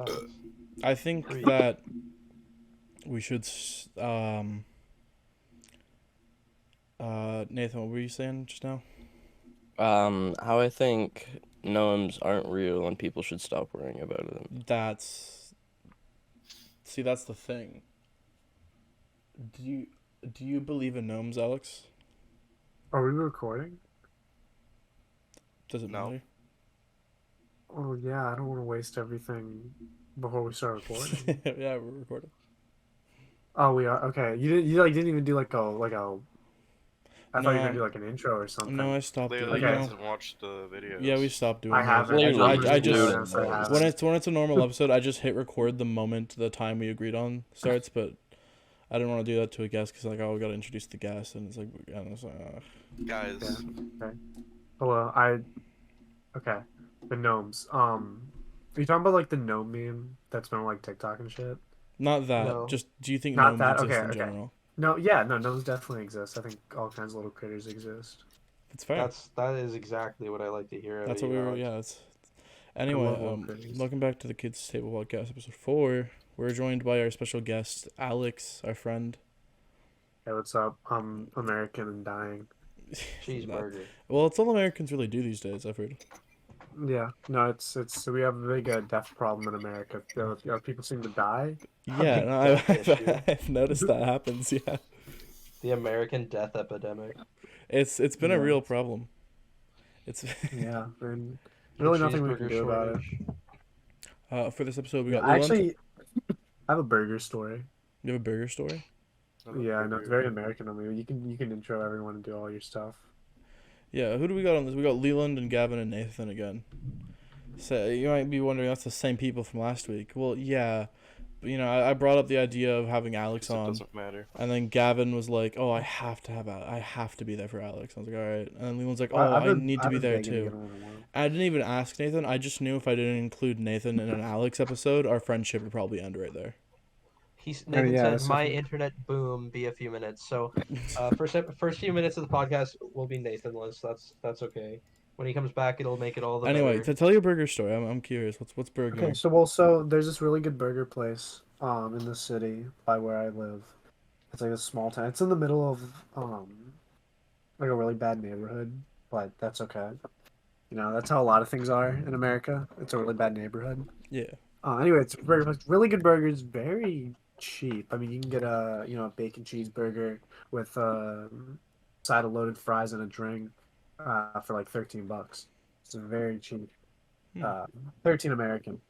Facts. I think Preach. that we should. Nathan, what were you saying just now? How I think gnomes aren't real and people should stop worrying about them. That's the thing. Do you believe in gnomes, Alex? Are we recording? Does it No. matter? Oh yeah, I don't want to waste everything before we start recording. Yeah, we're recording. Oh, we are. Okay, you didn't even do like a I thought you were gonna No, do like an intro or something. no, I stopped doing. Clearly, Okay. you hasn't watched the videos. Yeah, we stopped doing I that. haven't. Clearly, I just just doing I those. haven't. when it's a normal episode, I just hit record the moment the time we agreed on starts. But I didn't want to do that to a guest because like, oh, we gotta introduce the guest, and it's like, I don't know, it's like, Guys, Okay. Well, okay. The gnomes. Are you talking about like the gnome meme that's been on like TikTok and shit? not that. No. Just do you think Not gnomes that. exist Okay. in Okay. general? No. Yeah. No. Gnomes definitely exist. I think all kinds of little critters exist. It's fair. that is exactly what I like to hear. That's what we were. Yeah. Anyway, love little critters. welcome back to the Kids Table Podcast, episode 4. We're joined by our special guest, Alex, our friend. Hey, what's up? I'm American and dying. Cheeseburger. Well, it's all Americans really do these days, I've heard. Yeah. No. It's we have a big death problem in America. People seem to die. Yeah, no, death issue. I've noticed that happens. Yeah, The American death epidemic. it's been a Yeah. real problem. It's Yeah. And really nothing we can Cheeseburger do about it. shortage. for this episode we got I Leland. actually I have a burger story. You have a burger story. Yeah, I know it's very American of me. You can intro everyone and do all your stuff. Yeah, who do we got on this? We got Leland and Gavin and Nathan again. So you might be wondering, that's the same people from last week. Well, yeah, but, I brought up the idea of having Alex It on, doesn't matter. and then Gavin was like, "Oh, I have to be there for Alex." I was like, "All right," and then Leland's like, "Oh, I need to be there too." I didn't even ask Nathan. I just knew if I didn't include Nathan in an Alex episode, our friendship would probably end right there. Nathan yeah, said, that's "My okay. internet boom be a few minutes." So, first few minutes of the podcast will be Nathanless. That's okay. When he comes back, it'll make it all the Anyway, better. to tell your burger story, I'm curious. What's burger? Okay, so there's this really good burger place in the city by where I live. It's like a small town. It's in the middle of like a really bad neighborhood, but that's okay. That's how a lot of things are in America. It's a really bad neighborhood. Yeah. Anyway, it's really good burgers, very cheap. I mean, you can get a bacon cheeseburger with a side of loaded fries and a drink for like $13. It's very cheap. 13 American.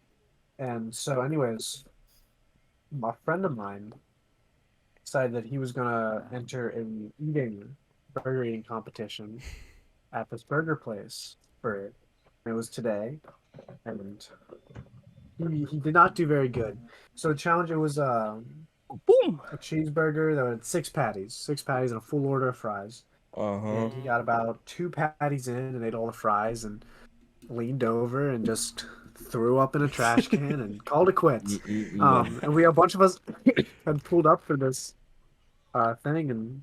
And so, anyways, a friend of mine decided that he was gonna enter an burger eating competition at this burger place it was today, and he did not do very good. So the challenge, it was Boom. a cheeseburger that had six patties and a full order of fries. And he got about 2 patties in and ate all the fries and leaned over and just threw up in a trash can and called it quits. And a bunch of us had pulled up for this thing, and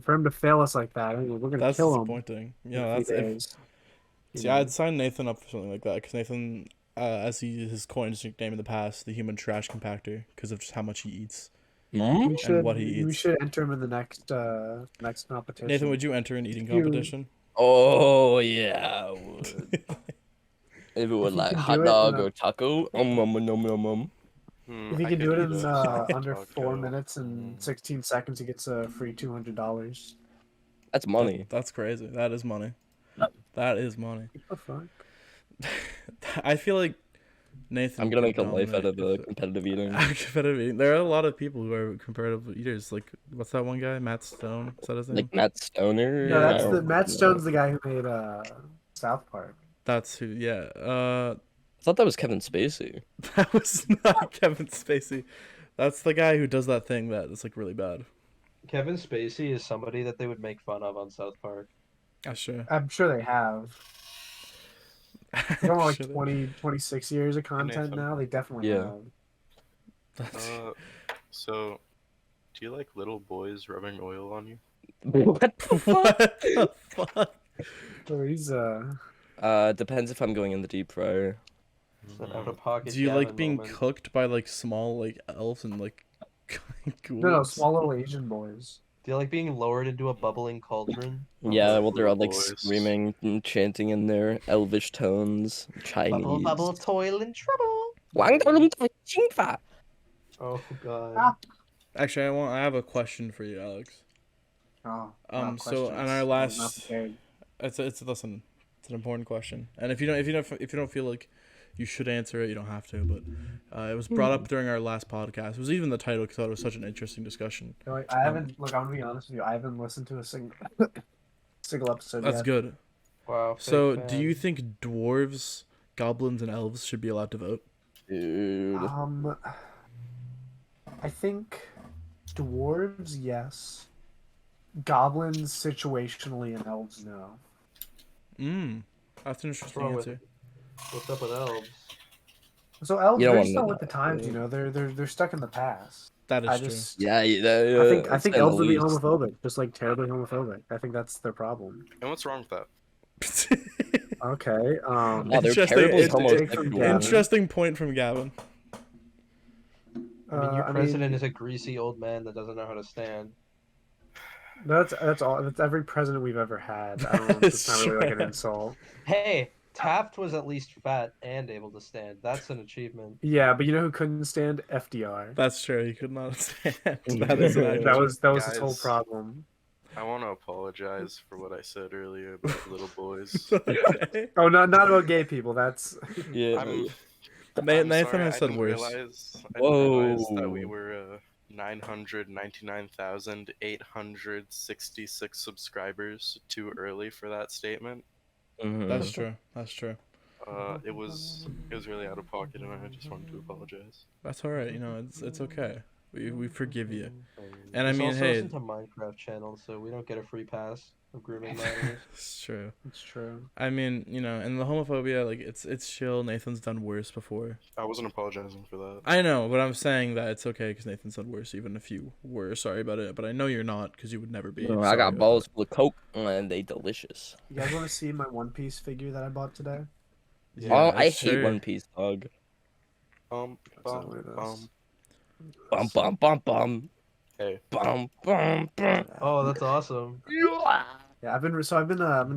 for him to fail us like that, we're gonna That's kill him. disappointing. in Yeah, a few that's days. See, I'd sign Nathan up for something like that because Nathan, as he has coined his nickname in the past, the human trash compactor, because of just how much he eats. We should what he we eats. should enter him in the next competition. Nathan, would you enter an eating You- competition? Oh yeah, I would. If it was you like can hot do it dog in a- or taco, If he can do it in under Taco. 4 minutes and 16 seconds, he gets a free $200. That's money. That's crazy. That is money. That is money. What the fuck? I feel like Nathan. I'm gonna make a could life out of dominate competitive eating. competitive eating. There are a lot of people who are competitive eaters. Like, what's that one guy? Matt Stone. Is that his name? Like Matt Stoner. No, that's I Matt don't Stone's know. the guy who made South Park. That's who. Yeah. I thought that was Kevin Spacey. That was not Kevin Spacey. That's the guy who does that thing that is like really bad. Kevin Spacey is somebody that they would make fun of on South Park. That's sure. I'm sure they have. They're on like Sure they- 26 years of content Nathan. now. They definitely Yeah. have. That's- So, do you like little boys rubbing oil on you? What the fuck? what the fuck? So he's Depends if I'm going in the deep fryer. It's an out of pocket. Do you like Gavin being moment. cooked by like small like elves and like ghouls? No, small little Asian boys. Do you like being lowered into a bubbling cauldron? Yeah, well, they're all like Boys. screaming and chanting in their elvish tones, Chinese. Bubble, bubble, toil and trouble. Oh god. Ah. Actually, I have a question for you, Alex. Oh, So on our last, listen, it's an important question, and if you don't feel like you should answer it, you don't have to. But it was brought up during our last podcast. It was even the title because I thought it was such an interesting discussion. I haven't. Look, I'm gonna be honest with you. I haven't listened to a single episode That's yet. good. Wow. So, big do fan. you think dwarves, goblins, and elves should be allowed to vote? Dude. I think dwarves, yes. Goblins, situationally, and elves, no. That's an interesting wrong with answer. What's up with elves? So elves, You don't they're wanna just know not with that, the times, dude. you know. They're stuck in the past. That is I true. just, Yeah, I think elves would be homophobic, just like terribly homophobic. I think that's their problem. And what's wrong with that? Okay. Oh, they're Interesting- terribly it- homosexual. Interesting point from Gavin. I mean, your president is a greasy old man that doesn't know how to stand. That's all. That's every president we've ever had. I don't know. It's not really like an insult. Hey, Taft was at least fat and able to stand. That's an achievement. Yeah, but you know who couldn't stand? FDR. That's true. He could not stand. That is an That was his whole Guys. problem. I want to apologize for what I said earlier about little boys. Okay. Oh, not about gay people. That's Yeah. I'm Nathan sorry, has I said didn't worse. realize that we Whoa. were 999,866 subscribers too early for that statement. Mhm. That's true. That's true. It was really out of pocket, and I just wanted to apologize. That's all right. You know, it's okay. We forgive you. And I Just mean, also hey, listen to Minecraft channel, so we don't get a free pass of grooming matters. it's true. it's true. I mean, you know, and the homophobia, like, it's chill. Nathan's done worse before. I wasn't apologizing for that. I know, but I'm saying that it's okay because Nathan's done worse, even if you were sorry about it. But I know you're not because you would never be. I sorry got about balls it. full of coke, and they delicious. You guys want to see my One Piece figure that I bought today? Yeah, Oh, I hate sure. One Piece, dog. Bum, not what it is. bum. Bum bum bum bum. Hey, Bum bum bum. Oh, that's awesome. Yeah, I've been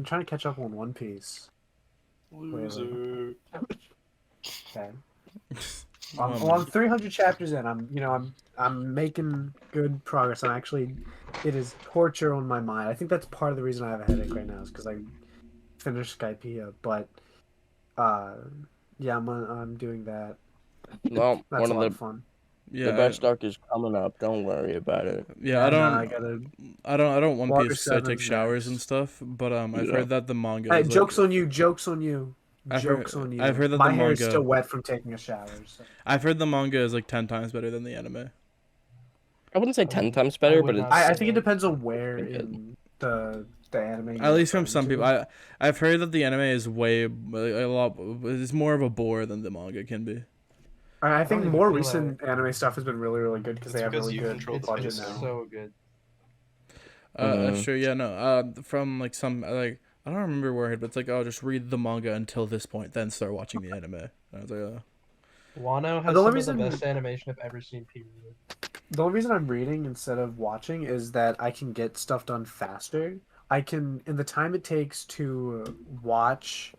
trying to catch up on One Piece. loser. Okay. Oh, Well, I'm 300 chapters in. I'm making good progress. It is torture on my mind. I think that's part of the reason I have a headache right now is because I finished Skypiea. But, yeah, I'm doing that. Well, That's one a of lot the of fun. Yeah, the best arc is coming up. Don't worry about it. yeah. I don't One Water Piece 'cause I take 7's showers next. and stuff. But I've Yeah. heard that the manga. Hey, is, jokes like, on you. Jokes on you. Jokes on you. I've heard that my the hair is manga- still wet from taking a shower. So. I've heard the manga is like 10 times better than the anime. I wouldn't say 10 times I better, would but not it's. I think it depends on where Pretty good. in the anime. At you're least from referring some to. people. I've heard that the anime is way a lot. It's more of a bore than the manga can be. I don't think even more feel recent anime stuff has been really, really good because It's they have because really you good control the budget It's pace now. so good. That's true. Yeah, no. From like some like I don't remember where I heard, but it's like, oh, just read the manga until this point, then start watching the anime. And I was like, Wano has The only some reason- of the best animation I've ever seen. Period. The only reason I'm reading instead of watching is that I can get stuff done faster. I can, in the time it takes to watch,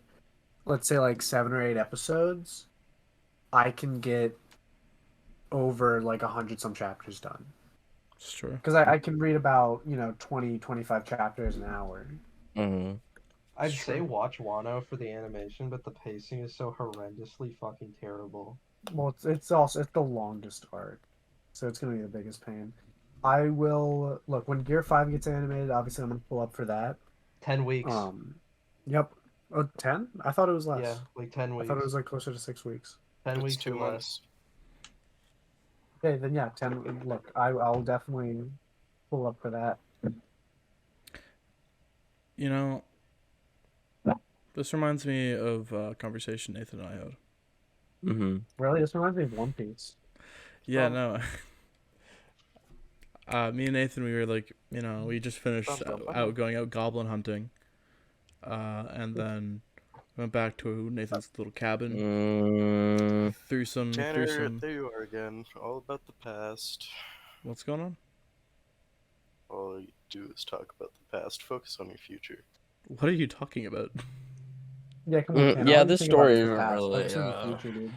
let's say like 7 or 8 episodes, I can get over like 100 some chapters done. it's true. Because I can read about, 20, 25 chapters an hour. Mhm. I'd Sure. say watch Wano for the animation, but the pacing is so horrendously fucking terrible. Well, it's the longest arc, so it's gonna be the biggest pain. I will look when Gear 5 gets animated. Obviously, I'm gonna pull up for that. 10 weeks. Yep. Oh, 10? I thought it was less. Yeah, like 10 I weeks. thought it was like closer to 6 weeks. 10 It's weeks 2 or less. months. Okay, then yeah, 10. Look, I'll definitely pull up for that. You know, this reminds me of a conversation Nathan and I had. Mhm. Really, this reminds me of One Piece. Yeah, Oh. no. Me and Nathan, we were like, we just finished Bum, bum, bum. going out goblin hunting, and then Went back to Nathan's little cabin. Threw some. Tanner, there you are again. All about the past. What's going on? All you do is talk about the past. Focus on your future. What are you talking about? Yeah, come on, Tanner. Yeah, All you this think about story is the isn't past. really, Focus on the future, dude.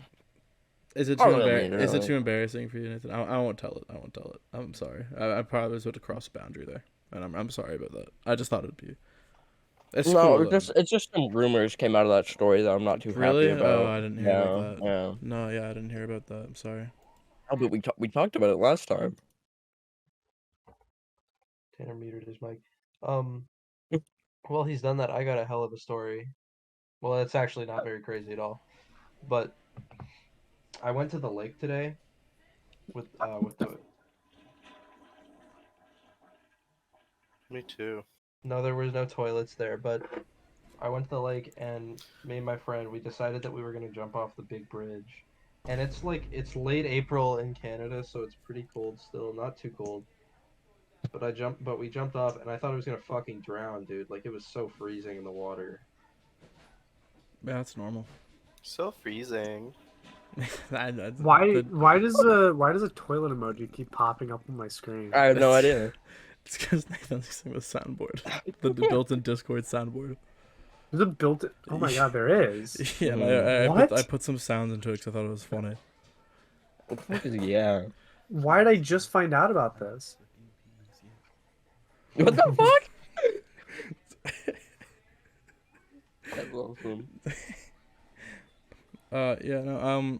Is it Oh, too really, Is it really. too embarrassing for you, Nathan? I won't tell it. I won't tell it. I'm sorry. I probably was about to cross a boundary there, and I'm sorry about that. I just thought it'd be. It's No, cool, it's just some rumors came out of that story that I'm not too really? happy about. Oh, I didn't hear about that. Yeah. No, yeah, I didn't hear about that. I'm sorry. Oh, but we talked about it last time. Tanner muted his mic. Well, he's done that. I got a hell of a story. Well, it's actually not very crazy at all. But I went to the lake today with the. Me too. No, there was no toilets there, but I went to the lake and me and my friend, we decided that we were gonna jump off the big bridge. And it's late April in Canada, so it's pretty cold still, not too cold. But we jumped off and I thought I was gonna fucking drown, dude. Like it was so freezing in the water. Yeah, that's normal. So freezing. Why does a toilet emoji keep popping up on my screen? I have no idea. It's because Nathan's using the soundboard, the built-in Discord soundboard. Is it built? Oh my god, there is. Yeah, and What? I put some sounds into it because I thought it was funny. Yeah. Why did I just find out about this? What the fuck? That's awesome. Yeah, no,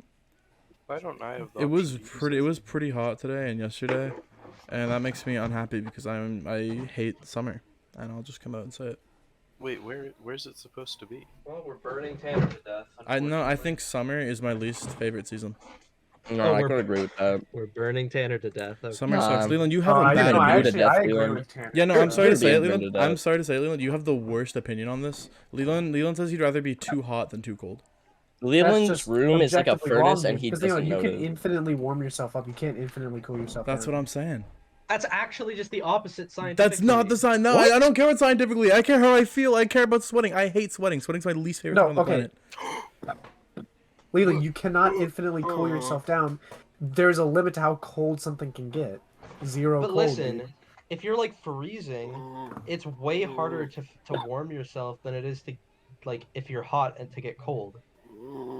Why don't I have the it was option to use it was pretty hot today and yesterday, and that makes me unhappy because I hate summer, and I'll just come out and say it. Wait, where's it supposed to be? Well, we're burning Tanner to death. I know. I think summer is my least favorite season. No, I we're- can agree with that. We're burning Tanner to death. Okay. Summer sucks. Leland, you have Oh, a bad no, opinion. I I agree agree with with Tanner. Yeah, no, I'm sorry to You're say it, being Leland. offended I'm at. sorry to say it, Leland. You have the worst opinion on this. Leland says he'd rather be too hot than too cold. Leland's room is like a objectively wrong, furnace, and dude, he 'cause, doesn't you know can it. infinitely warm yourself up. You can't infinitely cool yourself That's down. what I'm saying. That's actually just the opposite scientifically. That's not the sign. No, I don't care what scientifically. I care how I feel. I care about sweating. I hate sweating. Sweating's my least favorite thing on the planet. Leland, you cannot infinitely cool yourself down. There's a limit to how cold something can get. Zero But cold. listen, dude. if you're like freezing, it's way harder to warm yourself than it is to, like, if you're hot and to get cold.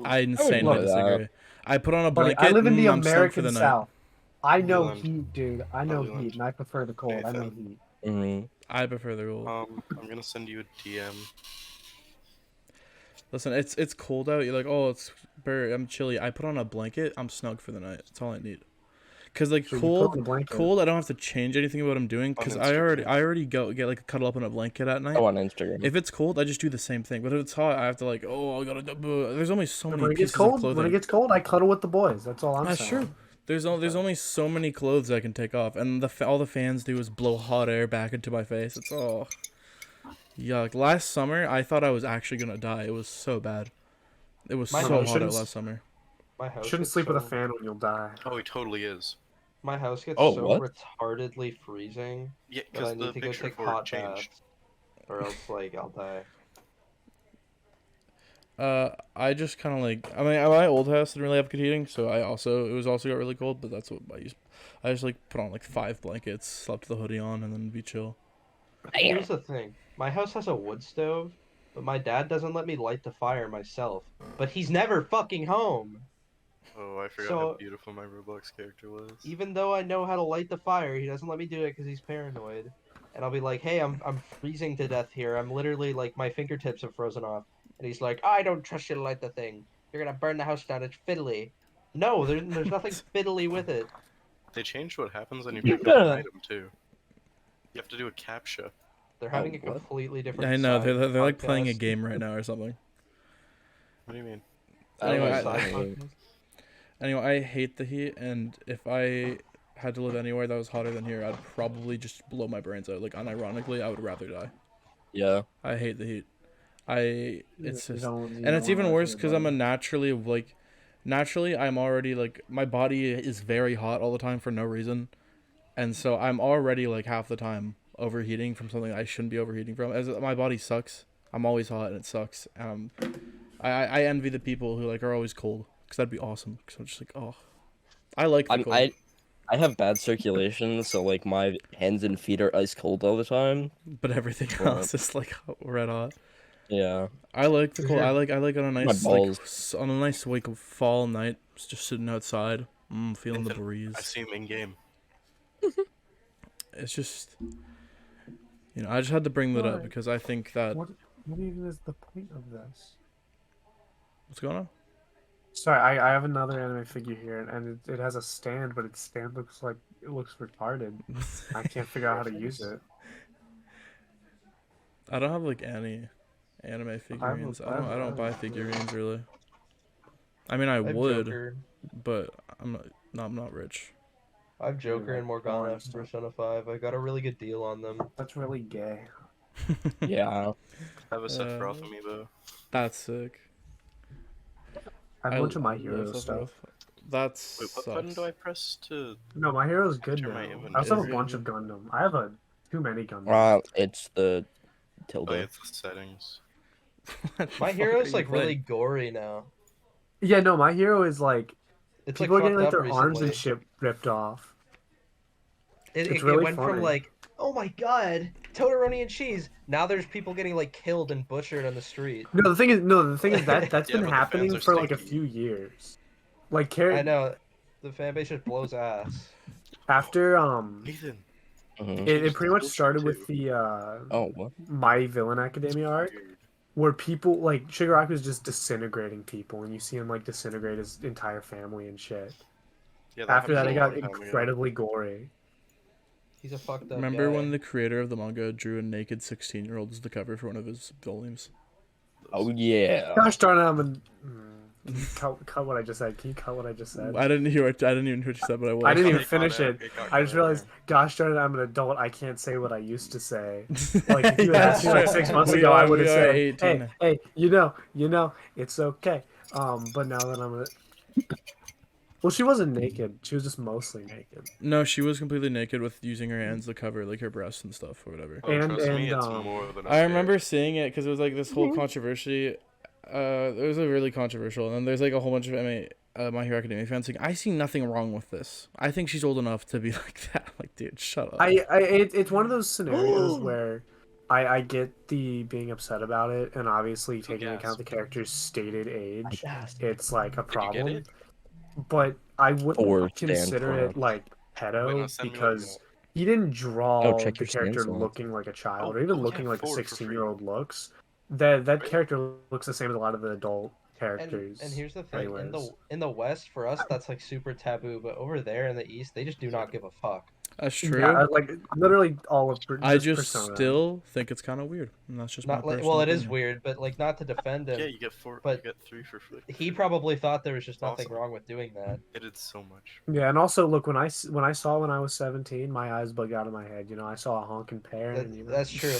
I insanely love disagree. I put on a Buddy, blanket. I live in the I'm stoked for American the night. South. I know Leland. heat, dude. I know Leland. heat, and I prefer the cold. I know Nathan. heat. Mm-hmm. I prefer the cold. I'm gonna send you a DM. Listen, it's cold out. You're like, oh, I'm chilly. I put on a blanket. I'm snug for the night. That's all I need. Cause like So you put on the cold, blanket. I don't have to change anything about what I'm doing. Cause On I Instagram. already get like cuddle up in a blanket at night. Oh, on Instagram. If it's cold, I just do the same thing. But if it's hot, I have to like, oh, I gotta. There's only so many When it pieces gets cold, of clothing. when it gets cold, I cuddle with the boys. That's all I'm That's saying. true. There's only so many clothes I can take off, and all the fans do is blow hot air back into my face. It's yuck. Last summer, I thought I was actually gonna die. It was so bad. It was My so hot out emotions- last summer. My house. Shouldn't gets sleep with a so- fan when you'll die. Oh, he totally is. My house gets Oh, so what? retardedly freezing Yeah, that I because the need to go picture take for it hot changed. baths, or else like I'll die. I just kind of like. I mean, my old house didn't really have good heating, so it was also got really cold. But that's what I used. I just like put on like 5 blankets, slept with the hoodie on, and then be chill. Here's the thing: my house has a wood stove, but my dad doesn't let me light the fire myself. But he's never fucking home. Oh, I forgot So- how beautiful my Roblox character was. Even though I know how to light the fire, he doesn't let me do it because he's paranoid. And I'll be like, "Hey, I'm freezing to death here. I'm literally like my fingertips have frozen off." And he's like, "I don't trust you to light the thing. You're gonna burn the house down. It's fiddly." No, there's nothing fiddly with it. They changed what happens when you pick up an item too. You have to do a captcha. They're having a what? completely different. I know side they're like playing a podcast. game right now or something. What do you mean? Anyway, Side I- podcast. Anyway, I hate the heat, and if I had to live anywhere that was hotter than here, I'd probably just blow my brains out. Like, unironically, I would rather die. Yeah. I hate the heat. It's You just, don't- you and don't it's even wanna worse live because your I'm a life. naturally I'm already like my body is very hot all the time for no reason, and so I'm already like half the time overheating from something I shouldn't be overheating from. As my body sucks I'm always hot and it sucks. I envy the people who like are always cold because that'd be awesome. Because I'm just like, oh, I like the cold. I have bad circulation, so like my hands and feet are ice cold all the time. But everything Well, else is like red hot. Yeah. I like the cold. I like on a nice like balls. on a nice like fall night, just sitting outside, feeling the Nathan, breeze. I see him in game. It's just, I just had to bring that up because I think that. What even is the point of this? What's going on? Sorry, I have another anime figure here, and it has a stand, but its stand looks retarded. I can't figure out how to use it. I don't have like any anime figurines. I don't buy figurines really. I mean, I would, Joker. but I'm not rich. I have Joker and Morgana Boring from Persona 5. I got a really good deal on them. That's really gay. Yeah. I have a set for off amiibo. That's sick. I have a bunch of My love Hero stuff. That's Wait, what button do I press to? No, My Hero's good Enter now. my I also have a inventory. bunch of Gundam. I have too many Gundam. It's the tilde. Oh, yeah, it's the settings. My Hero's like really gory now. Yeah, no, My Hero is like It's people are like getting like fucked their up arms and recently. shit ripped off. It It's really went from funny. like, oh my god, Todoroni and cheese. Now there's people getting like killed and butchered on the street. No, the thing is that that's Yeah, been but the happening fans are for like a stinky. few years. Like I know, the fan base just blows ass. after Nathan. it pretty much started with the Oh, what? My Villain Academia arc, Weird. where people like Shigaraku's just disintegrating people, and you see him like disintegrate his entire family and shit. Yeah, After that, it got happened a long time ago. incredibly gory. He's a fucked up Remember guy. when the creator of the manga drew a naked 16-year-old as the cover for one of his volumes? Oh yeah. Gosh darn it! Can you cut what I just said. Can you cut what I just said? I didn't even hear what you said, but I will. I didn't It even got finish it. it. It got I just cut realized, there. gosh darn it, I'm an adult. I can't say what I used to say. Like if you Yeah, asked me like sure. 6 months We ago, I are- would have we are said, 18. "Hey, you know, it's okay." But now that I'm well, she wasn't naked. She was just mostly naked. No, she was completely naked with using her hands to cover like her breasts and stuff or whatever. Oh, And- trust me, and, it's um, more than I okay. remember seeing it because it was like this whole controversy. It was a really controversial, and then there's like a whole bunch of My Hero Academia fans saying, "I see nothing wrong with this. I think she's old enough to be like that." Like, dude, shut up. It's one of those scenarios where I get the being upset about it, and obviously taking into account the character's stated age, it's like a Did you get problem. it? But I Or wouldn't stand consider for it it. like Wait, pedo no, send me because he didn't draw check the your character stance on it. looking like a child Oh, or even yeah, looking like a forward for free. 16-year-old looks. That Right. character looks the same as a lot of the adult And, characters. and here's the thing, anyways. in the West, for us, that's like super taboo, but over there in the East, they just do not give a fuck. That's true. Yeah, like literally all of I just Persona. still think it's kind of weird, and that's just Not my like, personal well, it is opinion. weird, but like not to defend him. Yeah, you get four. But you get 3 for free. He probably thought there was just nothing Awesome. wrong with doing that. It did so much. Yeah, and also look when I saw when I was 17, my eyes bugged out of my head. You know, I saw a honking pear, and you know, That's true.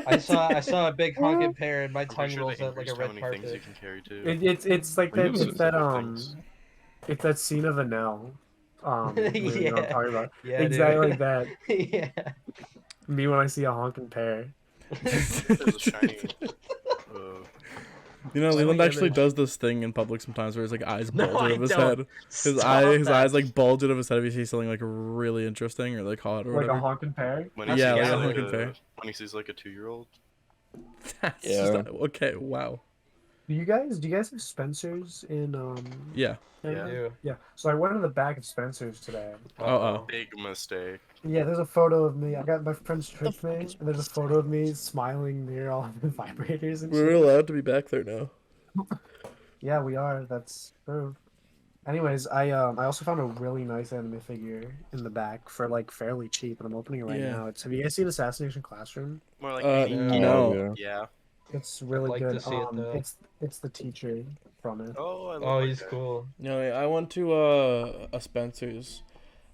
I saw a big honking pear, and my I'm pretty tongue sure rolls they out like a increased how red many things you carpet. can carry too. it's like Are you that. doing It's that things? it's that scene of Anel. You know what I'm Yeah. talking about. Yeah, Exactly dude. like that. Yeah. Me when I see a honking pear. There's a shiny. You know, Funny Leland actually image. does this thing in public sometimes where his like eyes No, bulge out I of his don't. head. Stop His that. eyes like bulge out of his head if he sees something like really interesting or like hot or Like a whatever. honking pear. When Yeah, he like sees a like honking pear. when he sees like a 2-year-old. That's Yeah. just, okay. Wow. Do you guys have Spencer's in Yeah. I Yeah. do. Yeah. So I went to the back of Spencer's today. Uh-oh. Big mistake. Yeah, there's a photo of me. I got my friends tricked me, and there's a photo of me smiling near all the vibrators and We're shit. allowed to be back there now. Yeah, we are. That's true. Anyways, I also found a really nice anime figure in the back for like fairly cheap, and I'm opening it right Yeah. now. Have you guys seen Assassination Classroom? More like Uh, any- no. Yeah. It's really like good. to see it, though. It's the teacher from it. Oh, I love Oh, that he's guy. cool. No, I went to a Spencer's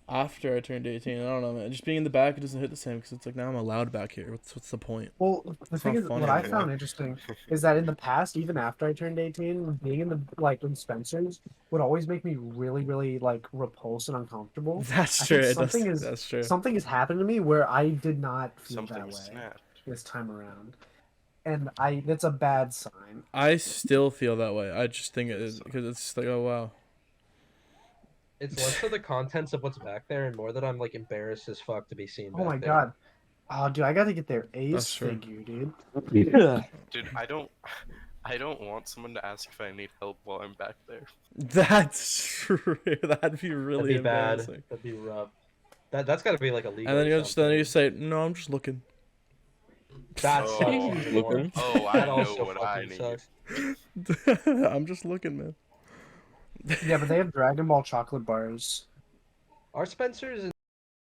after I turned 18. I don't know, man. Just being in the back, it doesn't hit the same because it's like now I'm allowed back here. What's the point? Well, the It's thing not is, funny what I anymore. found interesting is that in the past, even after I turned 18, being in the in Spencer's would always make me really, really like repulsed and uncomfortable. That's I true. think It does. something is- That's true. Something has happened to me where I did not feel that Something way snapped. this time around. and that's a bad sign. I still feel that way. I just think it is because it's like, oh wow. It's less for the contents of what's back there and more that I'm like embarrassed as fuck to be seen back Oh my there. god. Oh, dude, I gotta get their That's Ace true. figure, dude. Yeah. Dude, I don't want someone to ask if I need help while I'm back there. That's true. That'd be really That'd be bad. embarrassing. That'd be rough. That's got to be like illegal. And then or you something. say, no, I'm just looking. That's Oh, even more. looking. Oh, I That know also what I fucking need. sucks. I'm just looking, man. Yeah, but they have Dragon Ball chocolate bars. Our Spencer's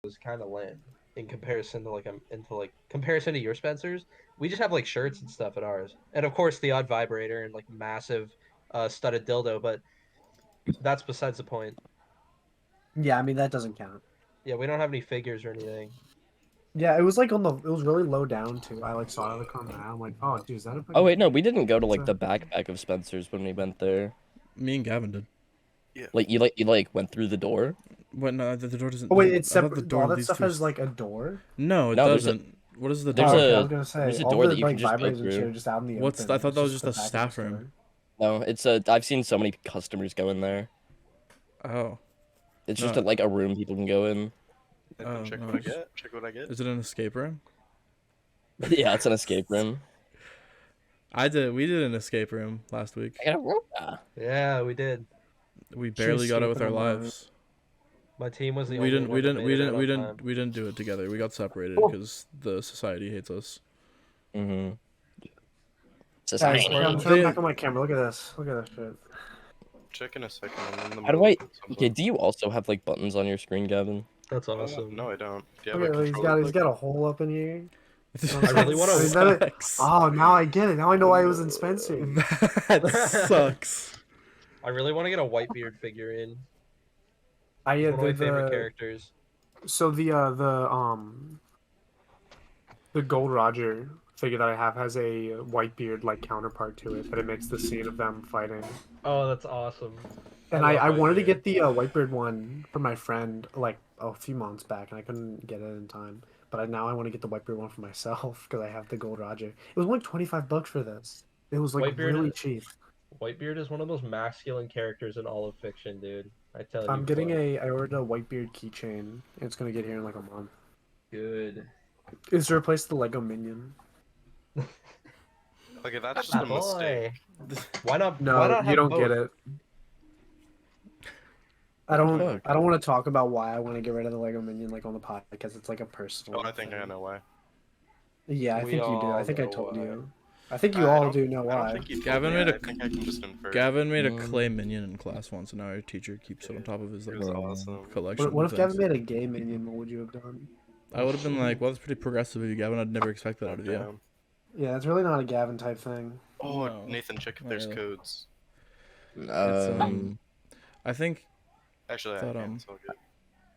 is kind of lame in comparison to comparison to your Spencer's. We just have like shirts and stuff at ours, and of course the odd vibrator and like massive studded dildo. But that's besides the point. Yeah, I mean that doesn't count. Yeah, we don't have any figures or anything. Yeah, it was like it was really low down too. I like saw it come down. I'm like, oh, dude, is that a fucking... Oh wait, no, we didn't go to like So- the backpack of Spencer's when we went there. Me and Gavin did. Like you went through the door. What? No, the door doesn't. Oh wait, I it's thought separate. the door All to that these stuff two- has like a door. No, it No, there's a- doesn't. What is the there's door? Oh, okay, a- I was gonna say there's a all door the that you like can just go vibrators and shit through. are just out in the What's? open. I thought It's that was just just a the back of staff the store. room. No, it's a. I've seen so many customers go in there. Oh, It's just No. like a room people can go in. And then Oh, check no, what I it's- get. Check what I get. is it an escape room? Yeah, it's an escape room. We did an escape room last week. I got a rope. Yeah, we did. We barely got it with our escaping alone. lives. My team was the We only didn't. one We that didn't. made We it didn't. out We on didn't. time. We didn't do it together. We got separated Oh. because the society hates us. Mm-hmm. Guys, Society. I'm turning back on my camera. Look at this. Look at that shit. Check in a second. I'm in the How do middle I? of something. Okay, do you also have like buttons on your screen, Gavin? That's Oh, awesome. no, I don't. Do you have Look a at, controller? he's got a hole up in here. I really wanna- Is that it? Sucks. Oh, now I get it. Now I know why it was in Spencer. That sucks. I really want to get a Whitebeard figure in. I He's one of my the favorite characters. So the Gold Roger figure that I have has a Whitebeard like counterpart to it, but it makes the scene of them fighting. Oh, that's awesome. And love I wanted to Whitebeard. get the Whitebeard one for my friend like a few months back, and I couldn't get it in time. But now I want to get the Whitebeard one for myself because I have the Gold Roger. It was only $25 for this. It was like Whitebeard really is- cheap. Whitebeard is one of those masculine characters in all of fiction, dude. I tell you. I'm getting what. I ordered a Whitebeard keychain. It's gonna get here in like a month. Good. It's to replace the Lego Minion. Okay, that's just a mistake. Why not? No, why not you have don't both? get it. I don't. Fuck. I don't want to talk about why I want to get rid of the Lego Minion like on the pod because it's like a personal. Oh, I think I thing. know why. Yeah, I We think you do. I all think I know told why. you. I think you I all don't- do know I don't why. think you told Gavin me. made I think I can just infer. Gavin made a Mm. clay minion in class once, and now our teacher keeps it on top of his It like, was awesome. collection. What of if Gavin things. made a gay Minion? What would you have done? I would have been like, well, that's pretty progressive of you, Gavin. I'd never expect that out of you. Damn. Yeah, it's really not a Gavin type thing. Oh, No. Nathan, check if Not there's really. codes. It's, I think, Actually, I Thought, can't. It's all good.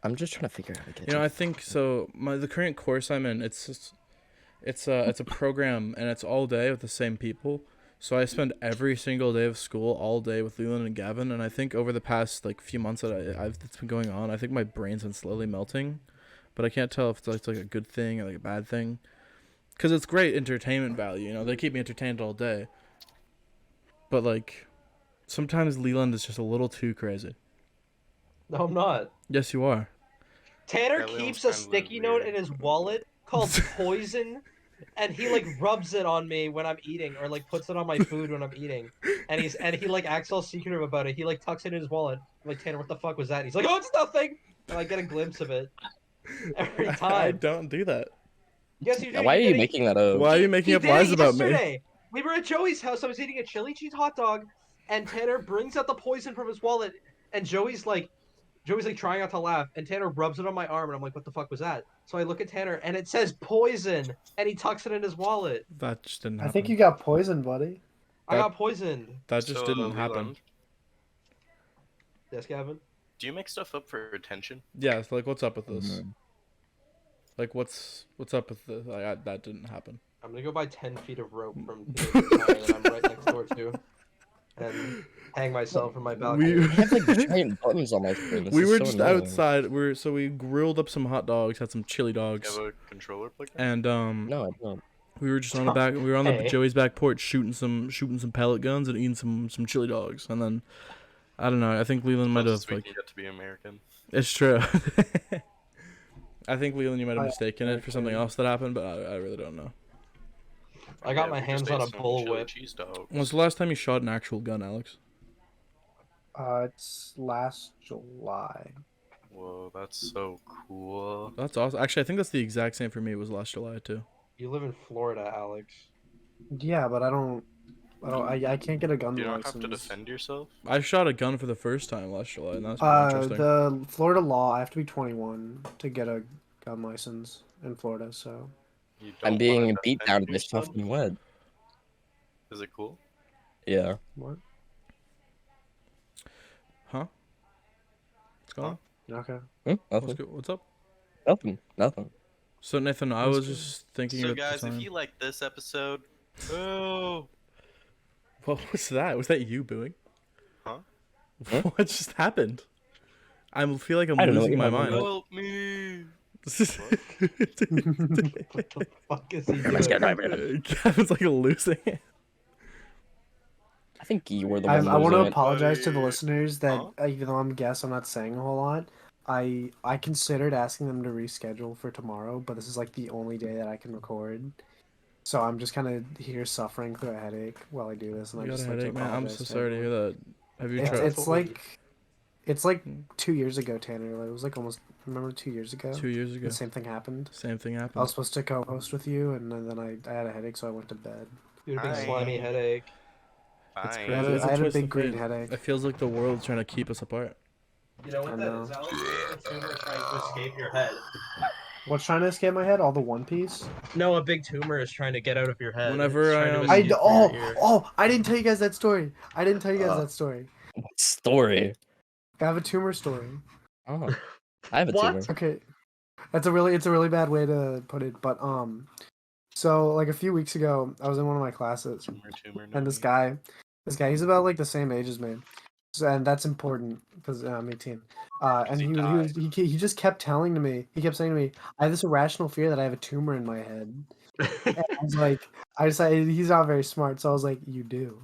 I'm just trying to figure out how to get. you know, I think so. The current course I'm in, it's a program, and it's all day with the same people. So I spend every single day of school all day with Leland and Gavin, and I think over the past like few months that it's been going on, I think my brain's been slowly melting, but I can't tell if it's like a good thing or like a bad thing, because it's great entertainment value. You know, they keep me entertained all day, but like sometimes Leland is just a little too crazy. No, I'm not. Yes, you are. Tanner Yeah, Leon's keeps a kinda sticky note weird. in his wallet called poison, and he like rubs it on me when I'm eating, or like puts it on my food when I'm eating, and he like acts all secretive about it. He like tucks it in his wallet. I'm like, Tanner, what the fuck was that? And he's like, oh, it's nothing. And I get a glimpse of it every I time. don't do that. Yes, you do. Why are you did it- making that up? Why are you making he up did it lies about me? yesterday. We were at Joey's house. I was eating a chili cheese hot dog, and Tanner brings out the poison from his wallet, and Joey's like trying not to laugh, and Tanner rubs it on my arm, and I'm like, what the fuck was that? So I look at Tanner, and it says poison, and he tucks it in his wallet. That just didn't I happen. think you got poisoned, buddy. I That- got poisoned. That just So, didn't happen. Leland, Yes, Gavin? do you make stuff up for attention? Yeah, it's like what's up with this? Mhm. Like what's up with this? That didn't happen. I'm gonna go buy 10 feet of rope from today's tire that I'm right next door to, and hang myself from my balcony. I have like giant buttons on my screen. This We is were so just annoying. outside. We grilled up some hot dogs, had some chili You dogs, have a controller plug? and No, I don't. We were just on the back. We were on the Hey. Joey's back porch shooting some pellet guns and eating some chili dogs. And then I don't know. I think Leland might have Closest we like. can get to be American. It's true. I think Leland, you might have Oh, yeah. mistaken it for something else that happened, but I really don't know. I got Yeah, my we just hands on ate a some bull chili whip. cheese dogs. When's the last time you shot an actual gun, Alex? It's last July. Whoa, that's so cool. That's awesome. Actually, I think that's the exact same for me. It was last July too. You live in Florida, Alex. Yeah, but I can't get a gun Do you not license. have to defend yourself? I shot a gun for the first time last July, and that's pretty interesting. The Florida law, I have to be 21 to get a gun license in Florida, so. You I'm don't being wanna beat defend down by yourself? soft and wet. Is it cool? Yeah. What? Huh? What's going on? Okay. Nothing. What's good? What's up? Nothing. So Nathan, I was just thinking So about guys, the if time. you like this episode, oh, What was that? Was that you booing? Huh? What just happened? I feel like I'm I don't know losing what my you're mind. help me! What the fuck is he doing? Gavin's like losing it. I think you were the I one want to losing it. apologize to the Buddy. listeners that Huh? even though I'm guest, I'm not saying a whole lot. I considered asking them to reschedule for tomorrow, but this is like the only day that I can record. So I'm just kind of here suffering through a headache while I do this, and You I got a just like to headache, man. I'm apologize so to sorry to everyone. hear that. Have you It's, tried? it's like it's like Hmm. 2 years ago, Tanner. Like, it was like almost remember 2 years ago. 2 years ago. The same thing happened. Same thing I happened. was supposed to co-host with you, and then I had a headache, so I went to bed. You had a big Hi. slimy headache. It's Fine. crazy. I had a, It's a I had a twist big of green fate. headache. It feels like the world's trying to keep us apart. You know I what that know. is, Alex? It's a tumor trying to escape your head. What's trying to escape my head? All the One Piece. No, a big tumor is trying to get out of your head. Whenever It's I, trying to um, escape through your ear. I didn't tell you guys that story. I didn't tell you guys Uh. that story. What story? I have a tumor story. Oh. I have a What? tumor. Okay, it's a really bad way to put it, but so like a few weeks ago, I was in one of my classes, Tumor, and this guy, he's about like the same age as me, so, and that's important because I'm 18. And he just kept telling to me, he kept saying to me, I have this irrational fear that I have a tumor in my head. And I was like, I decided he's not very smart, so I was like, you do.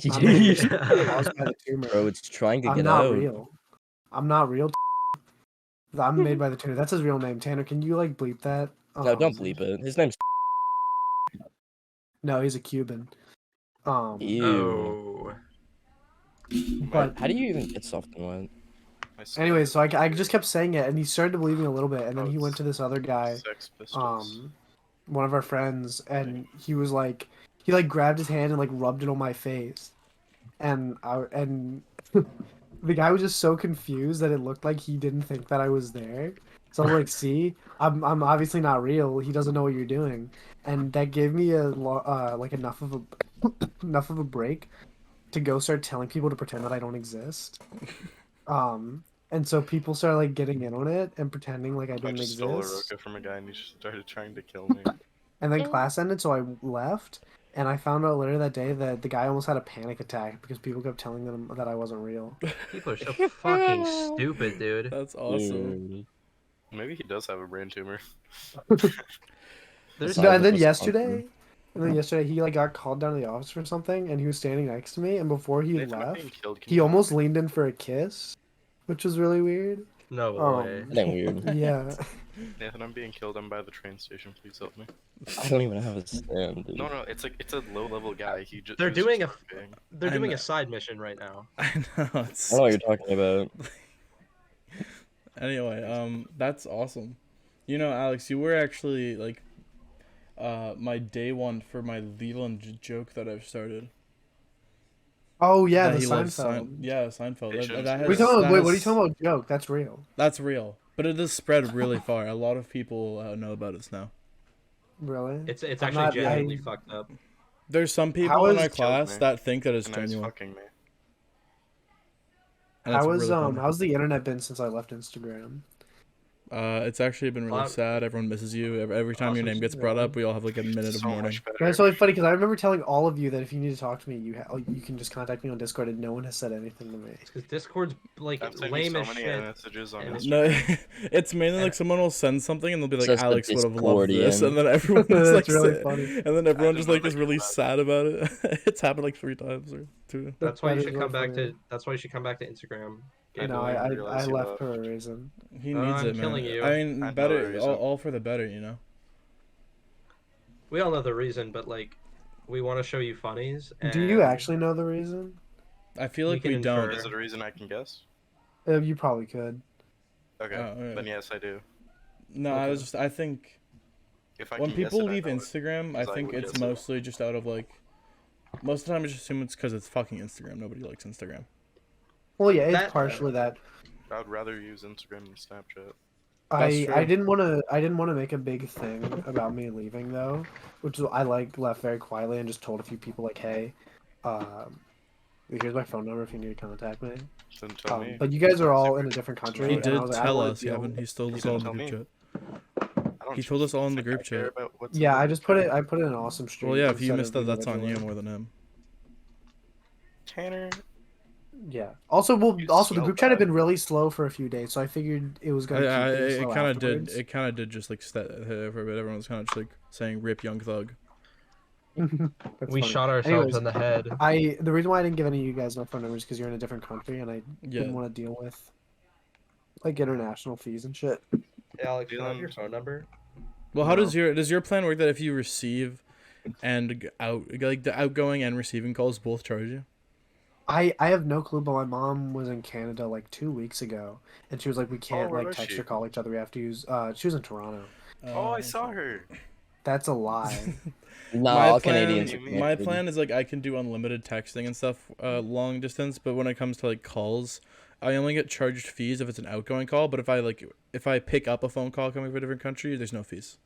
I'm not Yeah. caused by the tumor. Bro, it's trying to I'm get not out. real. I'm not real. I'm made by the tumor. That's his real name. Tanner, can you like bleep that? No, don't bleep it. His name's No, he's a Cuban. Ew. Oh. But How do you even get soft and wet? anyway, so I just kept saying it, and he started believing a little bit, and then Oh, he went it's to this other guy, Sex Pistols. one of our friends, and he was like, he like grabbed his hand and like rubbed it on my face, and the guy was just so confused that it looked like he didn't think that I was there. So I was like, see, I'm obviously not real. He doesn't know what you're doing, and that gave me like enough of a break to go start telling people to pretend that I don't exist. And so people started like getting in on it and pretending like I I didn't just stole a exist. roca from a guy and he just started trying to kill me. And then class ended, so I left. And I found out later that day that the guy almost had a panic attack because people kept telling them that I wasn't real. People are so fucking stupid, dude. That's awesome. Maybe he does have a brain tumor. There's Besides, And then it was yesterday, he like got called down to the office for something, and he was standing next to me. And before he Nathan, I'm being left, killed. Can he you help almost me? leaned in for a kiss, which was really weird. no Um, way. That ain't weird. Yeah. Nathan, I'm being killed. I'm by the train station. Please help me. I don't even have a stand, dude. No, it's like it's a low-level guy. He just They're he was doing just a- being- They're I doing know. a side mission right now. I know. It's... I don't know what you're talking about. Anyway, that's awesome. You know, Alex, you were actually like, my day one for my Leland joke that I've started. Oh yeah, That the he loves Seinfeld. Yeah, Seinfeld. Patience. That What are you has- talking about? that Wait, what are you has- talking about? Joke? That's real. That's real, but it does spread really far. A lot of people know about us now. Really? It's I'm actually not- genuinely fucked up. There's some people How in is- our Killed class me. that think that it's and now he's genuine. fucking me. And it's How is really funny. how's the internet been since I left Instagram? It's actually been really sad. Everyone misses you. Every time your name gets brought up, we all have like a minute of So mourning. much better. That's really funny because I remember telling all of you that if you need to talk to me, you can just contact me on Discord, and no one has said anything to me. Because Discord's like I've sent you lame so as many shit. messages on and it's- Instagram. No, it's mainly like someone will send something and they'll be like, Says the Alex would have loved this, Discordian. and then everyone That's is like, really funny. and then everyone didn't just know like they is did really that. sad about it. It's happened like 3 times or 2. That's why you That should is come really back funny. to. That's why you should come back to Instagram. I No, know, I didn't I realize you left left. for a reason. He needs I'm it, man. killing you. I mean, I know the better, reason. all for the better, you know. We all know the reason, but like, we want to show you funnies. Do you and actually know the reason? I feel We like can we don't. infer. Is it a reason I can guess? You probably could. Okay, Oh, yeah. then yes, I do. No, I was just. I think If I when can guess people it, I leave know it. Instagram, I 'cause I think would it's guess it. mostly just out of like. Most of the time, I just assume it's because it's fucking Instagram. Nobody likes Instagram. Well, yeah, it's That- partially that. I would rather use Instagram than Snapchat. That's true. I didn't want to make a big thing about me leaving though, which is I like left very quietly and just told a few people like, hey, here's my phone number if you need to contact me. Didn't tell me. But you guys are all in a different country. He and I did was like, I don't tell wanna us, deal- Gavin. He told He us all in didn't the group tell chat. I don't He told us all in the think group I care chat. about what's in Yeah, the I group just put chat. it. I put it in awesome stream. Well, yeah, if you instead missed of that, that's on you individually. more than him. Tanner. Yeah. Also, You the smell group chat had bad. been really slow for a few days, so I figured it was gonna keep being slow It kind of did. afterwards. It kind of did just like hit for a bit. Everyone was kind of just like saying "Rip Young Thug." That's we funny. shot ourselves Anyways, in the head. The reason why I didn't give any of you guys my phone numbers is because you're in a different country, and I Yeah. didn't want to deal with like international fees and shit. Hey, Alex, can I have your phone number? Well, how No. does your plan work? That if you receive and like the outgoing and receiving calls both charge you? I have no clue, but my mom was in Canada like 2 weeks ago, and she was like, we can't where like was text she? or call each other. We have to use. She was in Toronto. Oh, I saw her. That's a lie. No, My all plan- Canadians. What are do you mean? My connected. plan is like I can do unlimited texting and stuff, long distance. But when it comes to like calls, I only get charged fees if it's an outgoing call. But if I pick up a phone call coming from a different country, there's no fees.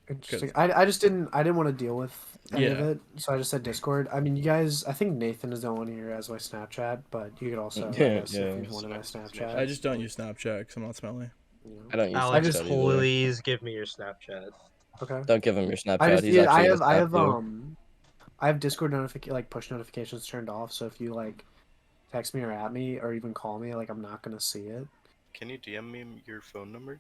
Interesting. I just didn't want to deal with any of Yeah. it, so I just said Discord. I mean, you guys. I think Nathan is the one here as my Snapchat, but you could also I Yeah, guess, yeah. if you wanted my Snapchat. I just don't use Snapchat because I'm not smelly. you know. I don't use Alex, Snapchat either. please give me your Snapchat. Okay. Don't give him your Snapchat. I just He's yeah, actually I gonna have snap you. I have Discord like push notifications turned off, so if you like text me or at me or even call me, like I'm not gonna see it. Can you DM me your phone number?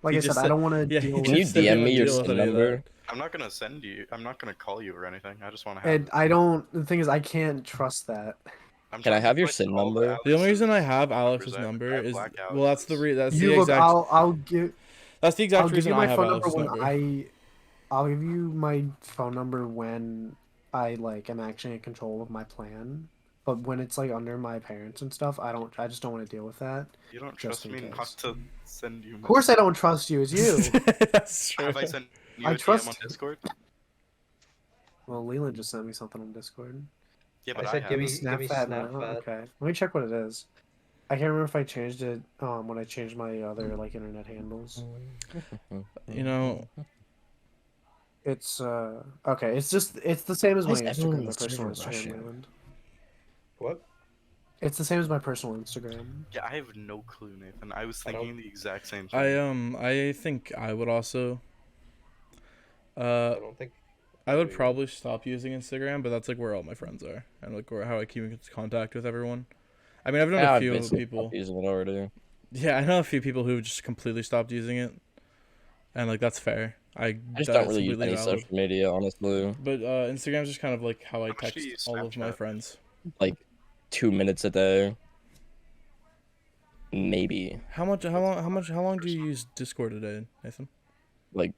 Like He I just said, I said- don't want to Yeah, deal he Can you with. just said he DM would me your deal with SIM any of number? that. I'm not gonna send you. I'm not gonna call you or anything. I just want to have. And I don't. The thing is, I can't trust that. I'm Can I trying to have your find SIM all number? The only reason I have numbers. Alex's I have number is Black well, that's the Alex's. that's You the look. exact I'll give. that's the exact I'll give reason you I my have phone number Alex's when number. I'll give you my phone number when I like am actually in control of my plan. But when it's like under my parents and stuff, I just don't want to deal with that. You don't Just trust in me case. not to send you. Of course, I don't trust you. It's you. That's true. Have I sent you I a trust- DM on Discord? Well, Leland just sent me something on Discord. Yeah, I but I, said have. give me Snapchat now? Snapchat. Okay, let me check what it is. I can't remember if I changed it when I changed my other like internet handles. You know, It's okay. It's the same as Why my is everyone Instagram, on my the personal server Instagram. Russian? Leland. What? It's the same as my personal Instagram. Yeah, I have no clue, Nathan. I was I don't- thinking the exact same thing. I think I would also. I don't think. I would probably stop using Instagram, but that's like where all my friends are and like where how I keep in contact with everyone. I mean, I've known Yeah, a I've few basically people. stopped using it already. Yeah, I know a few people who just completely stopped using it, and like that's fair. I just that's don't really use completely any valid. social media, honestly. But Instagram's just kind of like how I How much do you text use all of my Snapchat? friends. Like 2 minutes a day. Maybe. How long do you use Discord a day, Nathan? Like,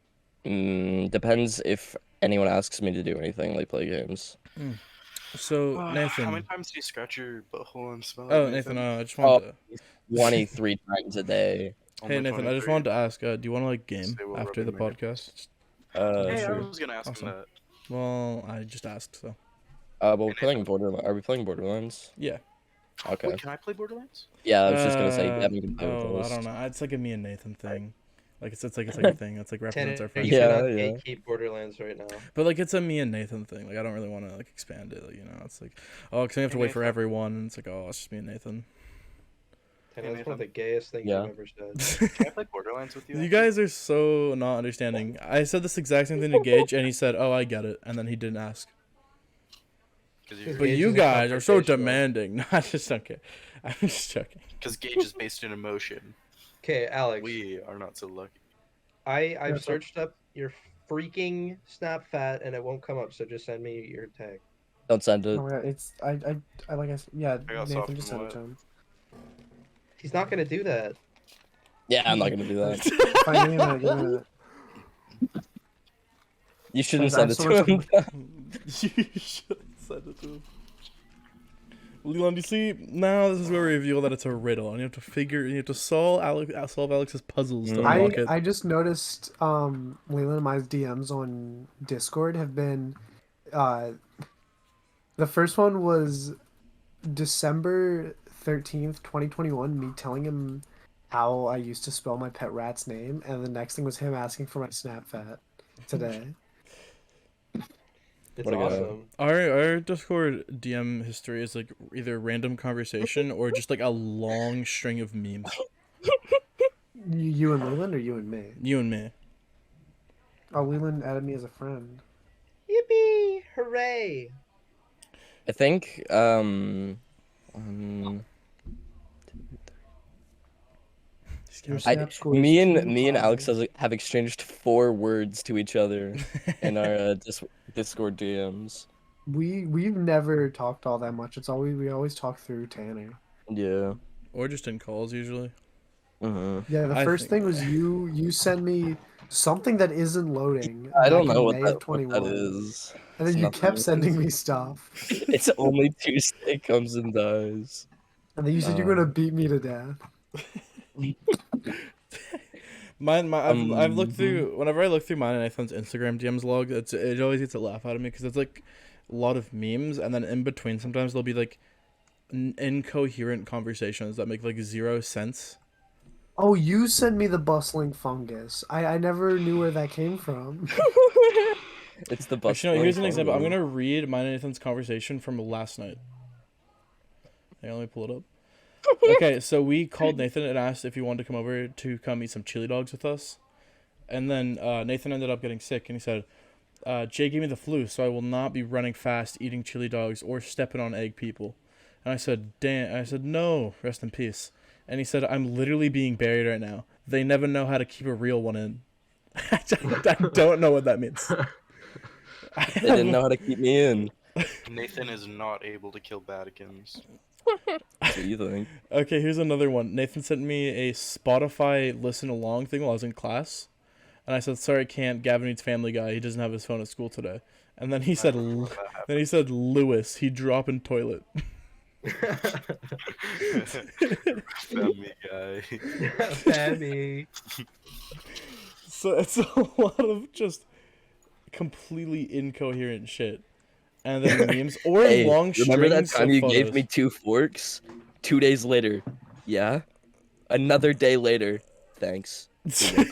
depends if anyone asks me to do anything, like play games. So How Nathan. many times do you scratch your butthole and smell it? Oh, Nathan. I just wanted to. 23 times a day. Hey, Nathan. I just wanted to ask. Do you want to like game Say what after the Robin made. podcast? Hey, I Sure. was gonna ask Awesome. him that. Well, I just asked. So But we're playing Borderlands. Are we playing Borderlands? yeah. Okay. Wait, can I play Borderlands? Yeah, I was just gonna say, Gavin can play with Oh, I us. don't know. It's like a me and Nathan thing. Like it's like a thing. It's like represents our Tanner, friendship. you Yeah, cannot yeah. gatekeep Borderlands right now. But like it's a me and Nathan thing. Like I don't really want to like expand it. Like, you know, it's like, oh, because we have to wait for everyone, and it's like, oh, it's just me and Nathan. Tanner, that's one of the Nathan. gayest things Yeah. you've ever said. Can I play Borderlands with you? You actually? guys are so not understanding. I said this exact same thing to Gage, and he said, "Oh, I get it," and then he didn't ask. 'Cause But But Gage you is guys are so confrontational. demanding. No, I just don't care. I'm just joking. Because Gage is based in emotion. Okay, Alex. We are not so lucky. I've Yeah, so- searched up your freaking Snapchat and it won't come up. So just send me your tag. Don't send it. Oh yeah, it's I like I said, yeah. I got Nathan soft just and sent it to wet. him. He's not gonna do that. Yeah, I'm not gonna do that. Fine, give me a minute, give me a minute. You shouldn't Guys, send I it to him. You should send it to him. Leland, you see, now this is where we reveal that it's a riddle, and you have to solve Alex's puzzles to unlock it. I just noticed Leland, my DMs on Discord have been the first one was December 13th, 2021, me telling him how I used to spell my pet rat's name, and the next thing was him asking for my Snapchat today. It's What a guy. awesome. Our Discord DM history is like either random conversation or just like a long string of memes. You and Leland, or you and me? You and me. Oh, Leland added me as a friend. Yippee! Hooray! I think Your I, Snap score is me and 2 me and Alex positive. have exchanged 4 words to each other in our Discord DMs. We've never talked all that much. It's always we always talk through Tanner. Yeah. Or just in calls usually. Yeah, the I first think- thing was you sent me something that isn't loading. I don't back know in what May that, of what 21. that is. And then It's you nothing kept else. sending me stuff. It's only Tuesday comes and dies. And then you said you're gonna beat me to death. I've looked through whenever I look through mine and Nathan's Instagram DMs log. It always gets a laugh out of me because it's like a lot of memes, and then in between sometimes there'll be like incoherent conversations that make like 0 sense. Oh, you sent me the bustling fungus. I never knew where that came from. It's the bus. Actually, no, here's an example. I'm gonna read mine and Nathan's conversation from last night. Hang on, let me pull it up. Okay, so we called Nathan and asked if he wanted to come over to come eat some chili dogs with us. And then Nathan ended up getting sick, and he said, Jay gave me the flu, so I will not be running fast, eating chili dogs, or stepping on egg people. And I said, damn. I said, no, rest in peace. And he said, I'm literally being buried right now. They never know how to keep a real one in. I don't know what that means. They didn't know how to keep me in. Nathan is not able to kill Badikins. That's what you think. Okay, here's another one. Nathan sent me a Spotify listen along thing while I was in class, and I said, "Sorry, I can't. Gavin needs Family Guy. He doesn't have his phone at school today." And then he said, "Lewis, he drop in toilet." Family Guy. Fammy. So it's a lot of just completely incoherent shit, and then memes or Hey, long strings remember that time of you photos. gave me 2 forks? 2 days later. Yeah? Another day later. Thanks. Yeah.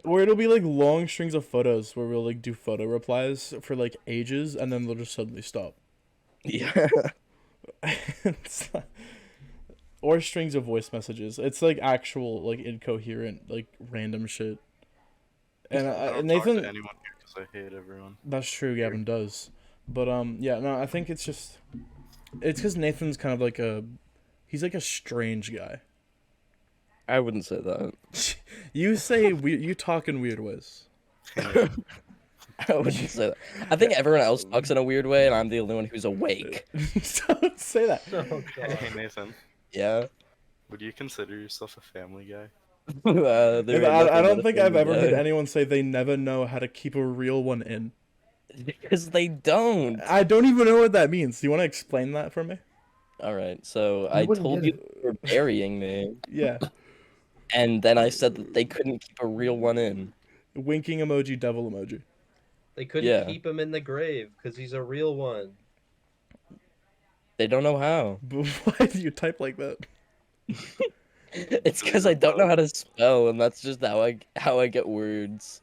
Or it'll be like long strings of photos where we'll like do photo replies for like ages and then they'll just suddenly stop. Yeah. It's like- or strings of voice messages. It's like actual like incoherent like random shit. And I don't talk Nathan, to anyone here because I hate everyone. that's true. Gavin does, but yeah, no, I think it's because Nathan's kind of like he's like a strange guy. I wouldn't say that. You say you talk in weird ways. I wouldn't say that. I think everyone else talks in a weird way, and I'm the only one who's awake. Don't say that. Oh, Hey God. Nathan, Yeah. would you consider yourself a family guy? I don't think I've ever heard anyone say they never know how to keep a real one in. Because they don't. I don't even know what that means. Do you want to explain that for me? All right, so I wouldn't told get you they were burying me, Yeah. and then I said that they couldn't keep a real one in. Winking emoji, devil emoji. They couldn't Yeah. keep him in the grave because he's a real one. They don't know how. But why do you type like that? It's because I don't know how to spell, and that's just how I get words.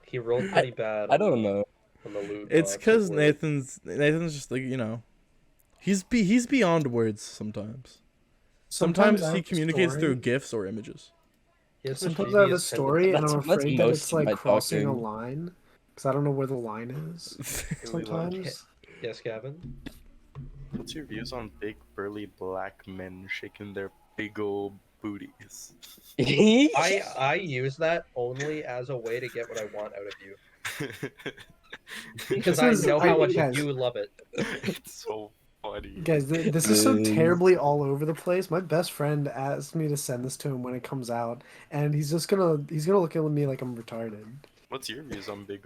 He rolled pretty bad. I don't know. On the loot It's box at because work. Nathan's just like, He's beyond words sometimes. Sometimes he communicates through GIFs or images. Sometimes I have a mischievous story and I'm That's afraid that most it's of like my crossing a talking. line because I don't know where the line is Hey, Leland, sometimes. Yes, Gavin. what's your views on big burly black men shaking their big old booties? I use that only as a way to get what I want out of you because I know how much you love it. It's so funny. Guys, this is so terribly all over the place. My best friend asked me to send this to him when it comes out, and he's gonna look at me like I'm retarded. What's your views on big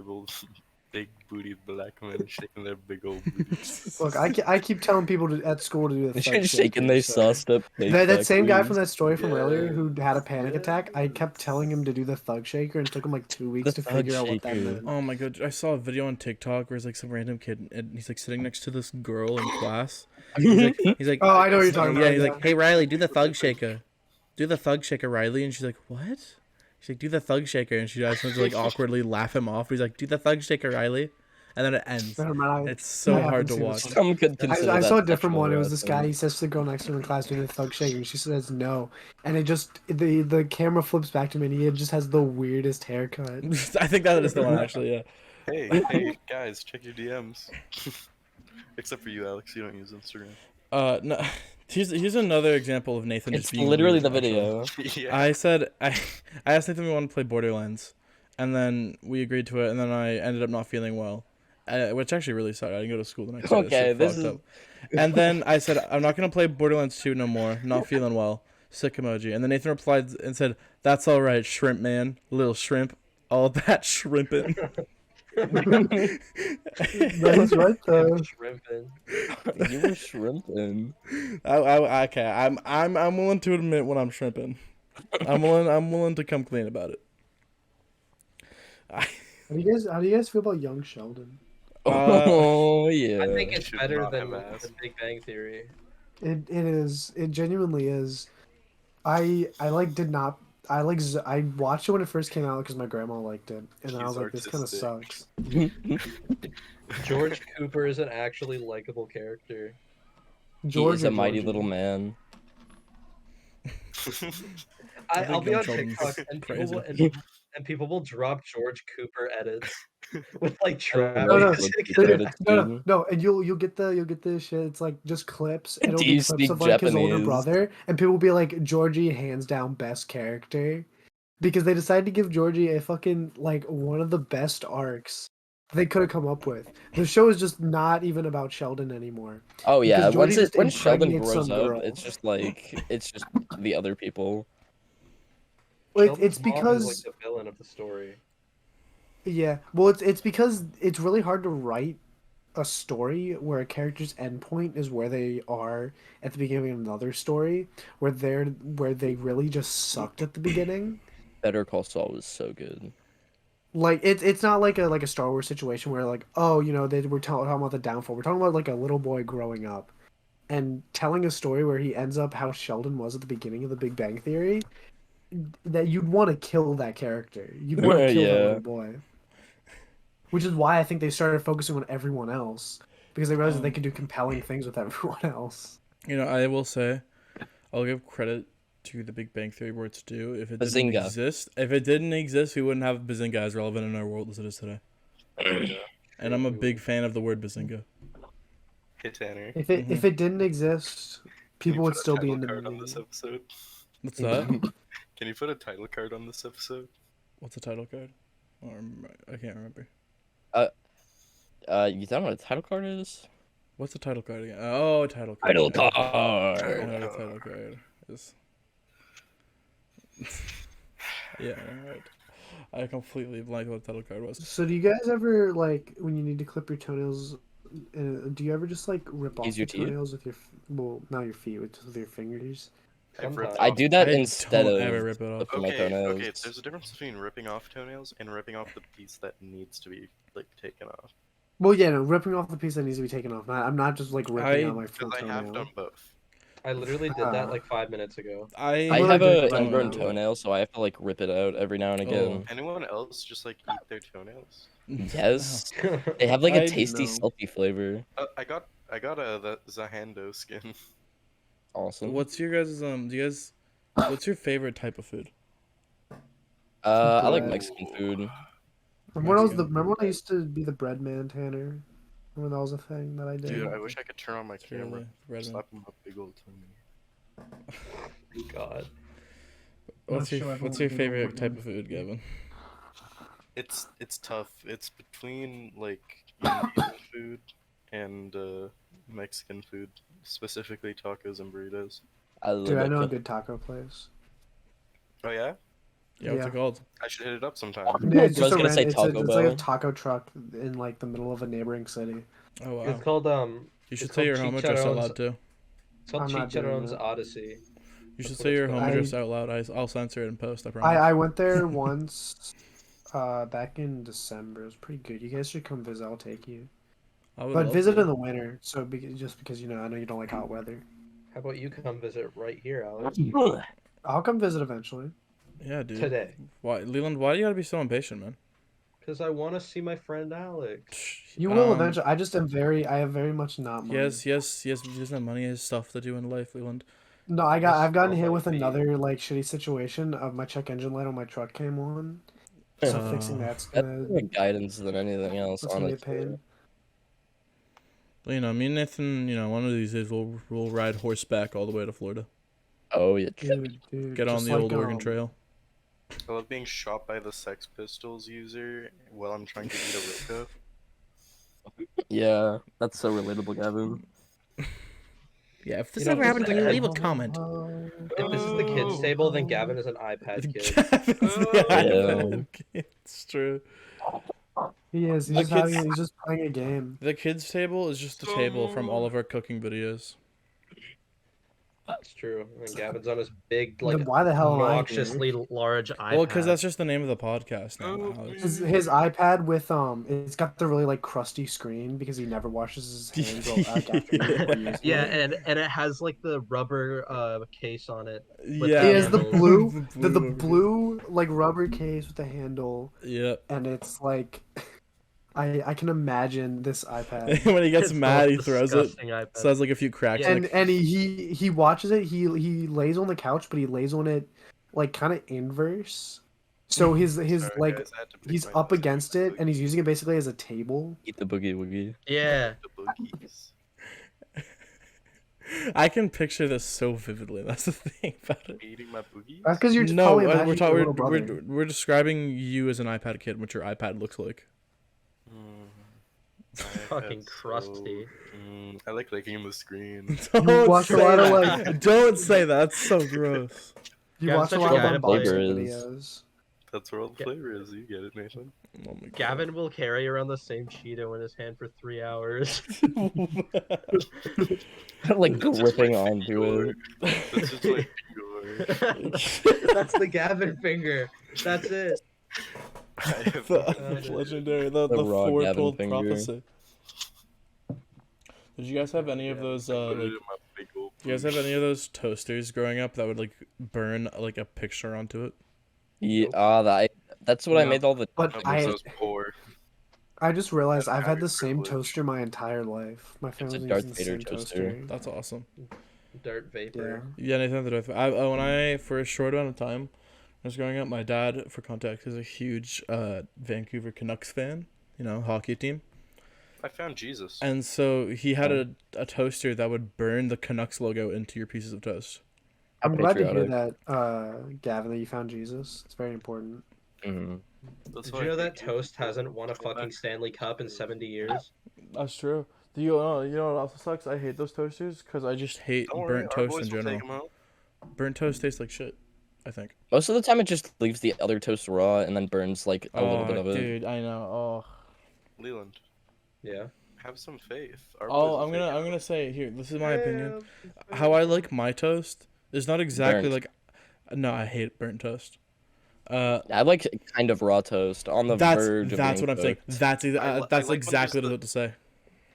booty black men shaking their big old booties? Look, I keep telling people at school to do the thug Shaking shaker, they so- sauced up. That same guy from that story from Yeah. earlier who had a panic attack, I kept telling him to do the thug shaker, and it took him like 2 weeks to The thug figure out what that shaker. meant. Oh my god, I saw a video on TikTok where it's like some random kid and he's like sitting next to this girl in class. He's like Oh, I know what you're talking yeah, about. he's like, "Hey Riley, do the thug shaker. Do the thug shaker, Riley." And she's like, "What?" She's like, "Do the thug shaker." And she tries to like awkwardly laugh him off. He's like, "Do the thug shaker, Riley." And then it ends. Never mind, It's so I hard to haven't seen watch. this Some could consider I that saw a different sexual one. It was this guy. harassment. He says to the girl next to him in class doing the thug shaker, and she says no, and it just the camera flips back to him, and he just has the weirdest haircut. I think that is the one actually. Yeah. Hey, guys, check your DMs. Except for you, Alex. You don't use Instagram. No. Here's another example of Nathan It's just being literally weird, the actually. video. Yeah. I said I asked Nathan if we wanted to play Borderlands, and then we agreed to it, and then I ended up not feeling well, which actually really sucked. I didn't go to school the next day. Okay, That shit this fucked is- up. And then I said I'm not gonna play Borderlands 2 no more. Not feeling well. Sick emoji. And then Nathan replied and said, "That's all right, shrimp man, little shrimp, all that shrimping." But he's right though. Shrimping. You were shrimping. Okay, I'm willing to admit when I'm shrimping. I'm willing to come clean about it. How do you guys feel about young Sheldon? Oh yeah. I think it's Should better not than have asked. the Big Bang Theory. It is. It genuinely is. I watched it when it first came out because my grandma liked it, and I He's was like, this kind of artistic. sucks. George Cooper is an actually likable character. He is a or mighty Georgie? little man. I'll be on Sheldon's TikTok and crazy. people will drop George Cooper edits with like trap. No, No, George music. Cooper edits, No, dude. no, and you'll get the shit. It's like just clips. And it'll Do be you clips speak of like his older Japanese? brother, and people will be like, Georgie hands down best character, because they decided to give Georgie a fucking like one of the best arcs they could have come up with. The show is just not even about Sheldon anymore. Oh yeah, Because Georgie just when Sheldon impregnates grows some up, girl. it's just the other people. Well, Sheldon's it's mom is, because like the villain of the story. yeah, well, it's because it's really hard to write a story where a character's endpoint is where they are at the beginning of another story, where they really just sucked at the beginning. Better Call Saul was so good. Like it's not like a Star Wars situation where like, oh, you know, they were talking about the downfall. We're talking about like a little boy growing up and telling a story where he ends up how Sheldon was at the beginning of the Big Bang Theory. That you'd want to kill that character. You'd want to kill that Yeah. little boy. Which is why I think they started focusing on everyone else, because they realized that they could do compelling things with everyone else. You know, I will say, I'll give credit to the Big Bang Theory where it's due. If it didn't Bazinga. exist, we wouldn't have Bazinga as relevant in our world as it is today. And I'm a big fan of the word Bazinga. Hey Tanner. If it didn't exist, Can you people would put a still be title in the card on movie. this episode? What's that? Can you put a title card on this episode? What's the title card? I can't remember. You don't know what a title card is? What's the title card again? Oh, title card. Title Yeah. card. I know what a title card is. Yeah, right. I completely blanked what the title card was. So do you guys ever, like, when you need to clip your toenails, do you ever just like rip off Use your your teeth? toenails with your well, not your feet, with your fingers? I've ripped I off- do that I instead don't of ever rip it off. clipping my toenails. Okay, there's a difference between ripping off toenails and ripping off the piece that needs to be like taken off. Well, yeah, no, ripping off the piece that needs to be taken off. I'm not just like ripping out my full Because I have toenail. done both. I literally did that like 5 minutes ago. I Well, have I a do- ingrown oh. toenail, so I have to like rip it out every now and again. Anyone else just like eat their toenails? Yes, they have like a I tasty, know. salty flavor. I got I got the Zahando skin. Awesome. What's your guys' what's your favorite type of food? I like Bread. Mexican food. Remember when I used to be the bread man, Tanner? Remember that was a thing that I did? Dude, I wish I could turn on my It's camera. really bread man. Slap him a big old tummy. God. What's Not your sure if what's I'm your gonna favorite go type with of food, Gavin? It's tough. It's between like Indian food and Mexican food, specifically tacos and burritos. I love Dude, I it. know a good taco place. Oh yeah? Yeah, what's Yeah. it called? I should hit it up sometime. Yeah, it's I was just gonna say it's Taco like a Bell. taco truck in like the middle of a neighboring city. Oh wow. It's called You should it's say called your home address out Chicharron's- loud too. It's called I'm not doing Chicharron's that. Odyssey. You should That's what say it's your home called. address out loud. I'll censor it in post. I promise. I went there once back in December. It was pretty good. You guys should come visit. I'll take you. I would But love visit to. in the winter, just because I know you don't like hot weather. How about you come visit right here, Alex? I'll come visit eventually. Yeah, dude. Today. Why, Leland? Why do you gotta be so impatient, man? Because I want to see my friend Alex. You will eventually. I have very much not money. Yes. He doesn't have money. He has stuff to do in life, Leland. No, I've Just gotten smell hit my with feet. another like shitty situation of my check engine light on my truck came on. So fixing that's That's gonna more guidance than anything else, that's gonna be a honestly. pain. Well, me and Nathan, one of these days we'll ride horseback all the way to Florida. Oh yeah. Dude, Get on just the like, old Oregon Trail. I love being shot by the Sex Pistols user while I'm trying to eat a Roco. Yeah, that's so relatable, Gavin. Yeah, if this ever happened to you, leave a comment. If this is the kids' table, then Gavin is an iPad kid. Gavin's the iPad kid. It's true. He is. The kids- He's just playing a game. The kids' table is just the table from all of our cooking videos. That's true. And Gavin's on his big, Then like, why the hell am I here? obnoxiously large iPad. Well, because that's just the name of the podcast now, Oh, Alex. His iPad with it's got the really like crusty screen because he never washes his hands after he uses Yeah, it. and it has like the rubber case on it. He Yeah, has the handles. blue, the blue like rubber case with the handle, Yep. and it's like, I can imagine this iPad. When he gets It's the mad, he most throws it. disgusting iPad. So has like a few cracks. in And he watches it. He lays on the couch, but he lays on it like kind of inverse. So his Sorry, like guys, I had to pick he's my up nose against with it, my and he's using it basically as a table. Eat the boogie woogie. Yeah. the boogies. I can picture this so vividly. That's the thing about it. Eating my boogies? That's because you're No, probably we're imagining your little we're brother. we're describing you as an iPad kid, what your iPad looks like. Fucking crusty. I like licking the screen. Don't watch say a lot of, that. like- Don't say that. That's so gross. You Yeah, watch a such lot a of guy to play. unboxing Flavor is- videos. That's where all the flavor is. You get it, Nathan. Oh my God. Gavin will carry around the same Cheeto in his hand for 3 hours. Like That's just gripping my onto finger. it. That's just my finger. That's the Gavin finger. That's it. I have The legendary, the raw Gavin foretold finger. prophecy. Did you guys have any of those put it like? in my big old Do you guys have any of those toasters growing up that would like burn like a picture onto it? Yeah, that's what I No. made all the. But I was poor. I just realized That's I've had very the same privileged. toaster my entire life. My family's Darth using the Vader same toaster. toaster. That's awesome. Dirt Yeah. vapor. Yeah, Nathan, when I for a short amount of time, I was growing up. My dad, for context, is a huge Vancouver Canucks fan. Hockey team. I found Jesus. And so he had a toaster that would burn the Canucks logo into your pieces of toast. I'm glad to hear Patriotic. that, Gavin, that you found Jesus. It's very important. Mhm. That's Did why you I know that hate you. Toast hasn't won a fucking Stanley Cup in 70 years? That's true. You know what also sucks? I hate those toasters because I just hate Don't worry, burnt our toast boys in will take general. 'em home. Burnt toast tastes like shit, I think. Most of the time, it just leaves the other toast raw and then burns like a little bit of it. Dude, I know. Leland, Yeah. have some faith. Our Oh, boys will take 'em I'm gonna home. say here. This is my opinion. How I like my toast is not exactly Burnt. like. No, I hate burnt toast. I like kind of raw toast on the verge of That's being what I'm saying. cooked. That's I like that's when exactly just what to say.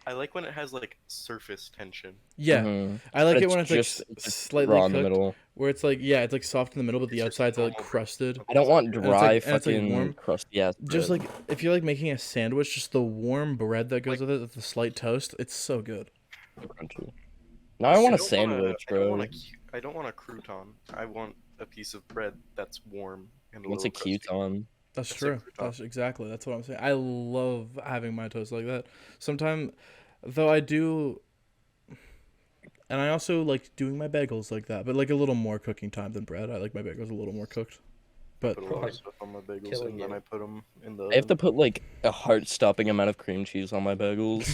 I like when it has like surface tension. Yeah, Mhm. I like But it when it's like just slightly raw in the cooked, middle. where it's like it's like soft in the middle, but the It's just outside's like normal. crusted. I don't want it's dry like- and it's, like, fucking warm. crusty ass Just bread. like if you're like making a sandwich, just the warm bread that goes Like- with it, with the slight toast, it's so good. Crunchy. Now I want a don't sandwich, bro. I don't want a crouton. I want a piece of bread that's warm and a What's a little crusty. crouton? That's That's a true. crouton. That's what I'm saying. I love having my toast like that. Sometimes, though, I do, and I also like doing my bagels like that, but like a little more cooking time than bread. I like my bagels a little more cooked. But Put a lot of stuff on my bagels Killing and then you. I put them in the. I have to put like a heart-stopping amount of cream cheese on my bagels.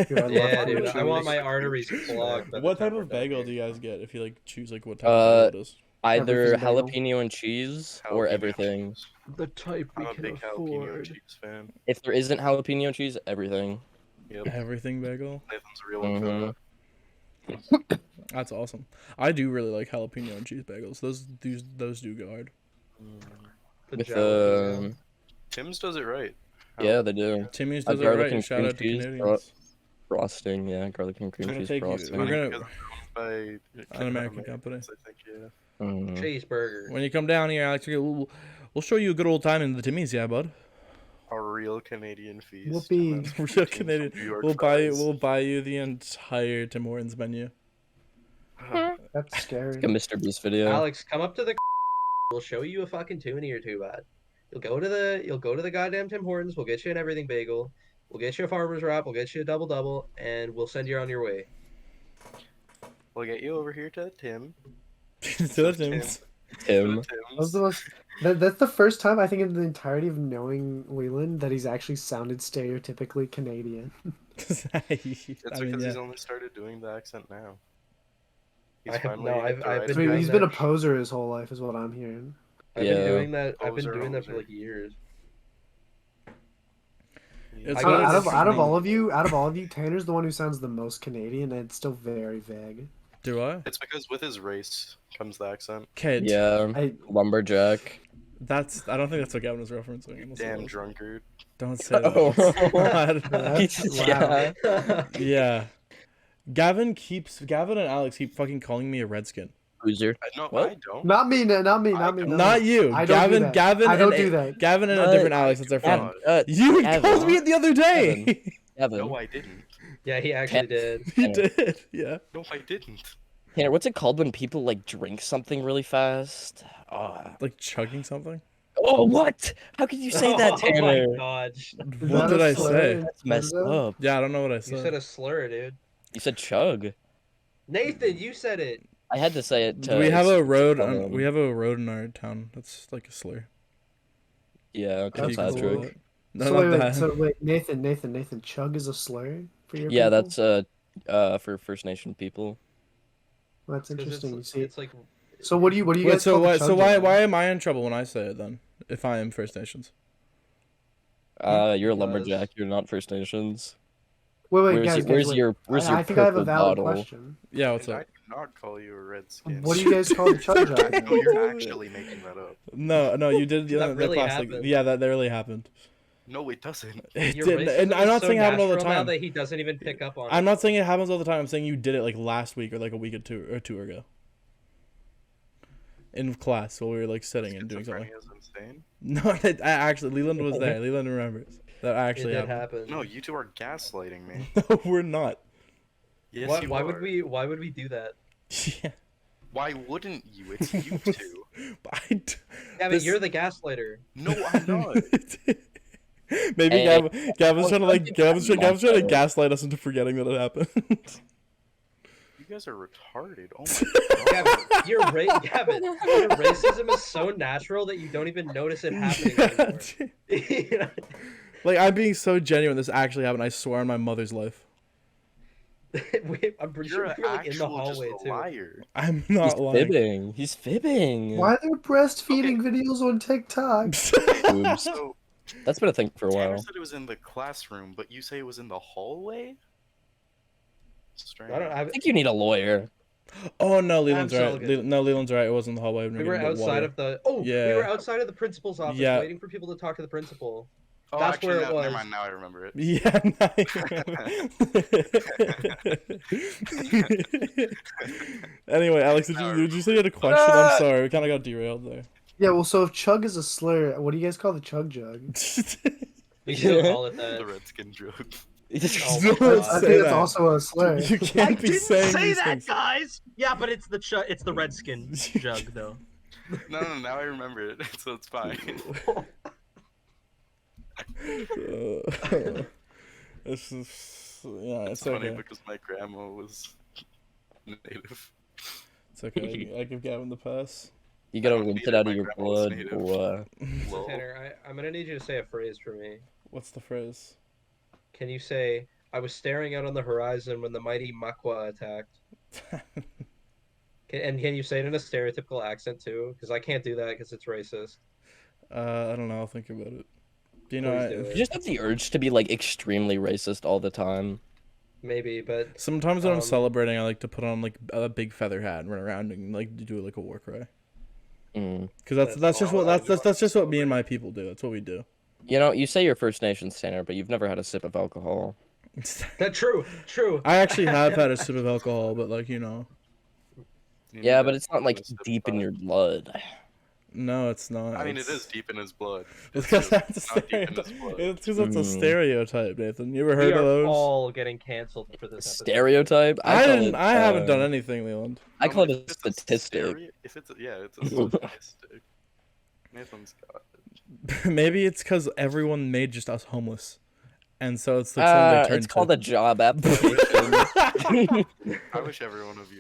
Dude, I love Yeah, cream dude, I want cheese. my arteries clogged. by the what time type we're of done bagel here. do you guys get if you like choose like what type of bagel it is? Either Everything bagel. jalapeno and cheese or jalapeno everything. cheese. The type we I'm a can big jalapeno afford. cheese fan. If there isn't jalapeno cheese, everything. Yep. Everything bagel. Nathan's a real one for that. That's awesome. I do really like jalapeno and cheese bagels. Those do go hard. The With jalapeno. Tim's does it right. yeah, they do. Timmy's A does it garlic right. and Shout cream out to cheese Canadians. Frosting, yeah, garlic and cream Gonna cheese take you- frosting. we're gonna- Because they're owned by An American company. I think, yeah. Mhm. Cheeseburger. When you come down here, Alex, we'll show you a good old time in the Timmy's, yeah, bud. A real Canadian feast. Whoopee. and then Real 15 Canadian. New York We'll fries. buy you the entire Tim Hortons menu. That's scary. Like a Mr. Beast video. Alex, come up to the. We'll show you a fucking toonie or two, bud. You'll go to the goddamn Tim Hortons. We'll get you an everything bagel. We'll get you a farmer's wrap. We'll get you a double, and we'll send you on your way. We'll get you over here to Tim. To the Timmy's. Tim. To That's Tim's. the most. That's the first time I think in the entirety of knowing Leland that he's actually sounded stereotypically Canadian. It's I because mean, he's yeah. only started doing the accent now. I have- finally no, hit the I've right been So doing he's that been a poser his whole life, is what I'm hearing. I've Yeah. been doing that. I've been Poser, doing that for hoser. like years. It's I got Out it of, this out of evening. all of you, Tanner's the one who sounds the most Canadian, and it's still very vague. Do I? It's because with his race comes the accent. Kid. Yeah, I lumberjack. I don't think that's what Gavin was referencing. unless it Damn was. drunkard. Don't say Oh. that. That's- wow. Yeah. Gavin and Alex keep fucking calling me a redskin. Hoosier. No, What? I don't. Not me, not me, not me. Not you. I don't do Gavin, that. Gavin, I don't and do that. Gavin and a What? different Alex. That's their friend. You Gavin. called me it the other day. Evan. No, I didn't. Yeah, he actually did. You did. Yeah. No, I didn't. Tanner, what's it called when people like drink something really fast? Like chugging something. Oh, what? How could you say that, Oh Tanner? my god. What did I say? That's messed up. Yeah, I don't know what I You said. said a slur, dude. You said chug. Nathan, you said it. I had to say it. To, we have a road. um, We have a road in our town. That's like a slur. Yeah, That's Keep going Patrick. with it. No, So not wait, that. so wait, Nathan, chug is a slur for your Yeah, people? that's for First Nation people. Well, that's 'Cause interesting. You It's, see, it's like. so what do you Wait, guys so call the why? chug So why? jug? Why am I in trouble when I say it then? If I am First Nations. You're a Because- lumberjack. You're not First Nations. Wait, Where's, guys, your, where's wait. your where's your I think I have a purple valid bottle? question. Yeah, what's And I up? did not call you a redskin. What do you guys call the chug jug? No, you're actually making that up. No, you did the That other really class. Like, happened. yeah, that really happened. No, it doesn't. It Your didn't, and racism I'm is not so saying it happened all the natural now time. that he doesn't even pick up on it. I'm not saying it happens all the time. I'm saying you did it like last week or like a week or two ago. In class while we were like sitting and doing something. Schizophrenia is insane. No, I actually Leland was there. Leland remembers that It actually did happened. happen. No, you two are gaslighting me. No, we're not. Yes, Why, you why are. would we? Why would we do that? Yeah, Why wouldn't you? It's you two. but Gavin, This- you're the gaslighter. No, I'm not. Maybe Hey, Gavin's trying to like Gavin's trying to Monster. gaslight us into forgetting that it happened. You guys are retarded. Oh my god. Gavin, your racism is so natural that you don't even notice it happening anymore. Like I'm being so genuine. This actually happened. I swear on my mother's life. I'm pretty You're sure an we were like in the actual just hallway a too. liar. I'm He's not lying. fibbing. He's fibbing. Why are there breastfeeding videos on TikTok? Oops. So That's been a thing for a Tanner while. said it was in the classroom, but you say it was in the hallway? Strange. I think you need a lawyer. Oh no, Leland's I'm so right. good. No, Leland's right. It wasn't the hallway. We were outside of the. Oh, we Yeah. were outside of the principal's office, Yeah. waiting for people to talk to the principal. Oh, That's actually, where it no, was. Never mind. Now I remember it. Yeah. Anyway, Alex, did you say you had a question? I'm sorry, we kind of got derailed there. Yeah, well, so if chug is a slur, what do you guys call the chug jug? We should call it The that. redskin joke. Oh Don't my God. I say think it's that. also a slur. You I can't be didn't saying say these that, things. guys. Yeah, but it's the redskin jug though. No, now I remember it, so it's fine. This is It's it's funny okay. because my grandma was native. It's okay. I give Gavin the pass. You gotta don't rinse need it it, out my of your grandma was blood, native. boy. Lol. Tanner, I'm gonna need you to say a phrase for me. What's the phrase? Can you say, "I was staring out on the horizon when the mighty Makwa attacked"? Can you say it in a stereotypical accent too? Because I can't do that because it's racist. I don't know. I'll think about it. Do you know? Please do You it. just have the urge to be like extremely racist all the time. Maybe, but Sometimes when I'm Um, celebrating, I like to put on like a big feather hat and run around and like do like a war cry. Mm. Because that's That's just all what I that's just what me and celebrate. my people do. That's what we do. You know, you say you're First Nations, Tanner, but you've never had a sip of alcohol. that true. I actually have had a sip of alcohol, but like you know, You Yeah, need but a- it's not like a sip deep in of- your blood. no, it's not. I mean, it It's- is deep in his blood. It's Because just that's a not deep in his stereotype. blood. It's because that's a Mm. stereotype, Nathan. You ever We heard of are those? all getting canceled for this episode. Stereotype? I call didn't. it, I haven't done anything, Leland. I call it if a it's statistic. if it's it's a statistic. Nathan's got it. Maybe it's because everyone made just us homeless, and so it's like something they turned It's called to. a job application. I wish everyone of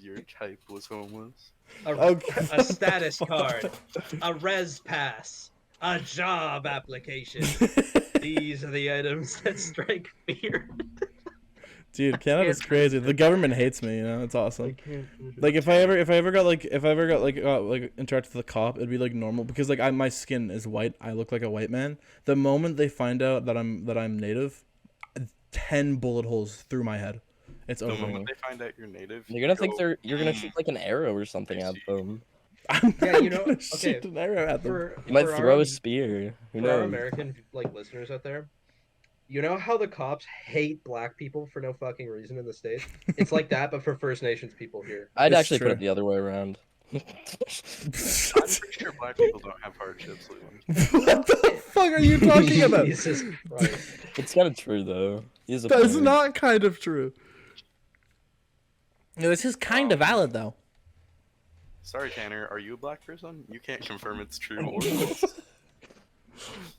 your type was homeless. Okay. A status card, a res pass, a job application. These are the items that strike fear. Dude, Canada's crazy. The government hates me. You know, it's awesome. Like if I ever got like interacted with a cop, it'd be like normal because like my skin is white. I look like a white man. The moment they find out that I'm native, 10 bullet holes through my head. It's The over. moment they find out you're native, You're gonna think go, you're gonna shoot like an arrow or something I at see. them. I'm Yeah, not you know. gonna Okay, shoot an arrow at them. You might for throw our, a spear. Who for our knows? American like listeners out there. You know how the cops hate black people for no fucking reason in the States? It's like that, but for First Nations people here. I'd It's actually put true. it the other way around. I'm pretty sure black people don't have hardships, Leland. What the fuck are you talking about? Jesus Christ. It's kind of true though. He's a That's point. not kind of true. No, this is kind of valid though. Sorry, Tanner. Are you a black person? You can't confirm it's true or false.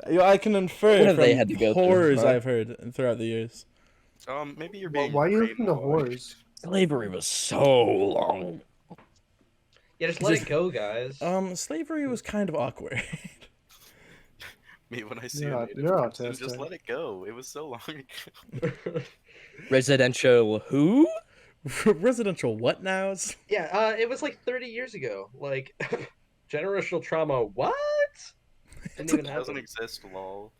I can infer What have they from had to go through, horrors huh? I've heard throughout the years. Maybe you're Well, being. why are you looking to brainwashed. whores? Slavery was so long. Yeah, just let Just- it go, guys. Slavery was kind of awkward. Me when I see You're a aut- native you're person, just autistic. let it go. It was so long ago. Residential who? Residential what now? Yeah, it was like 30 years ago. Like, generational trauma. What? Didn't even It doesn't happen. exist, lol.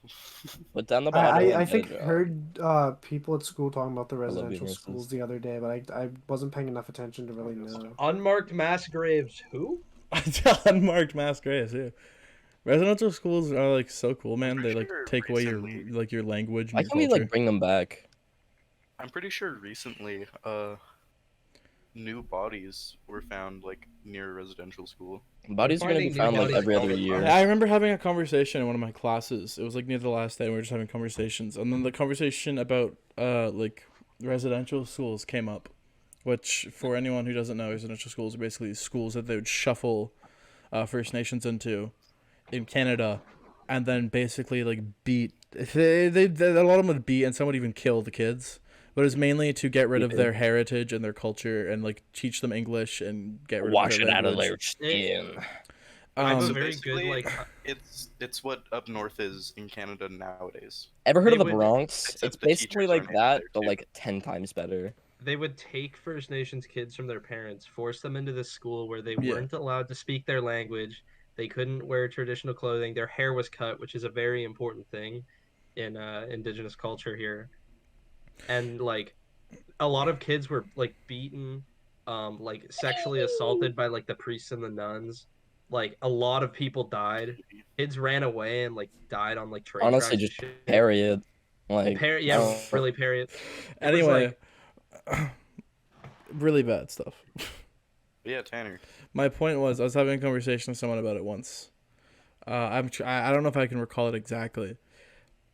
Put down the bottle. I and think get a job. heard people at school talking about the love being residential racist. schools the other day, but I wasn't paying enough attention to really know. Unmarked mass graves. Who? Unmarked mass graves, yeah. Residential schools are like so cool, man. They like sure take away your recently- like your language and Why your can't we culture. like bring them back? I'm pretty sure recently, new bodies were found like near a residential school. Bodies are gonna be finding new found like bodies every all other the year. time. I remember having a conversation in one of my classes. It was like near the last day. We were just having conversations, and then the conversation about like residential schools came up, which for anyone who doesn't know, residential schools are basically schools that they would shuffle First Nations into in Canada, and then basically like beat. They a lot of them would beat, and some would even kill the kids. But it's mainly to get rid of their heritage and their culture, and like teach them English and get rid Wash of it their out of language. their skin. I have a Um, very good, basically, like, it's what up north is in Canada nowadays. Ever heard They of the would- Bronx? Except It's the basically teachers like aren't that, there, but too. like 10 times better. they would take First Nations kids from their parents, force them into this school where they Yeah. weren't allowed to speak their language. They couldn't wear traditional clothing. Their hair was cut, which is a very important thing in indigenous culture here. And like a lot of kids were like beaten, like sexually assaulted by like the priests and the nuns. Like a lot of people died. Kids ran away and like died on like train Honestly, tracks. just and shit. period. Like, Yeah, oh, really, period. Anyway, really bad stuff. But yeah, Tanner. My point was, I was having a conversation with someone about it once. I don't know if I can recall it exactly,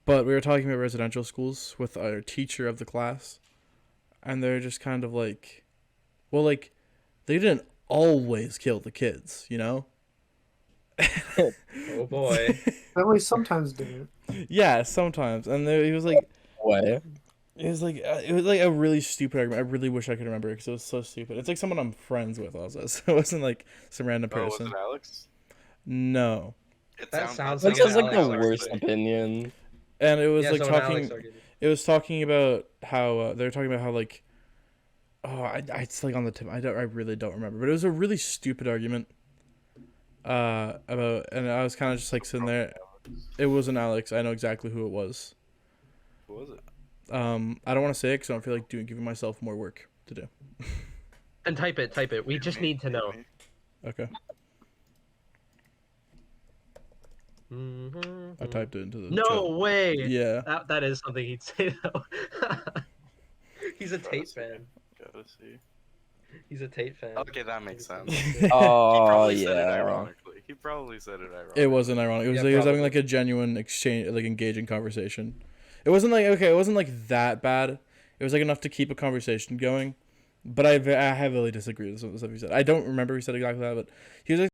But we were talking about residential schools with our teacher of the class, and they're just kind of like, well, like, they didn't always kill the kids, you know? Oh boy. At least sometimes do. Yeah, sometimes. And he was like, Way. it was like a really stupid argument. I really wish I could remember it because it was so stupid. It's like someone I'm friends with also, so it wasn't like some random Oh, was person. it Alex? No. That sounds That like sounds an like the Alex worst thing. opinion. And it was Yeah, like so an Alex talking. argument. It was talking about how they were talking about how like, oh, it's like on the tip. I really don't remember, but it was a really stupid argument. About, and I was kind of just like sitting there. It wasn't Alex. I know exactly who it was. Who was it? I don't want to say it because I don't feel like giving myself more work to do. And type it. We just need to know. Okay. I typed it into the No chat. way. Yeah. That is something he'd say though. He's a Tate fan. Gotta see. He's a Tate fan. Okay, that makes sense. Oh Probably said it yeah. ironically. He probably said it ironically. It wasn't ironic. It was Yeah, like, he was having probably. like a genuine exchange, like engaging conversation. It wasn't like okay. It wasn't like that bad. It was like enough to keep a conversation going. But I heavily disagree with some of the stuff he said. I don't remember if he said exactly that, but he was like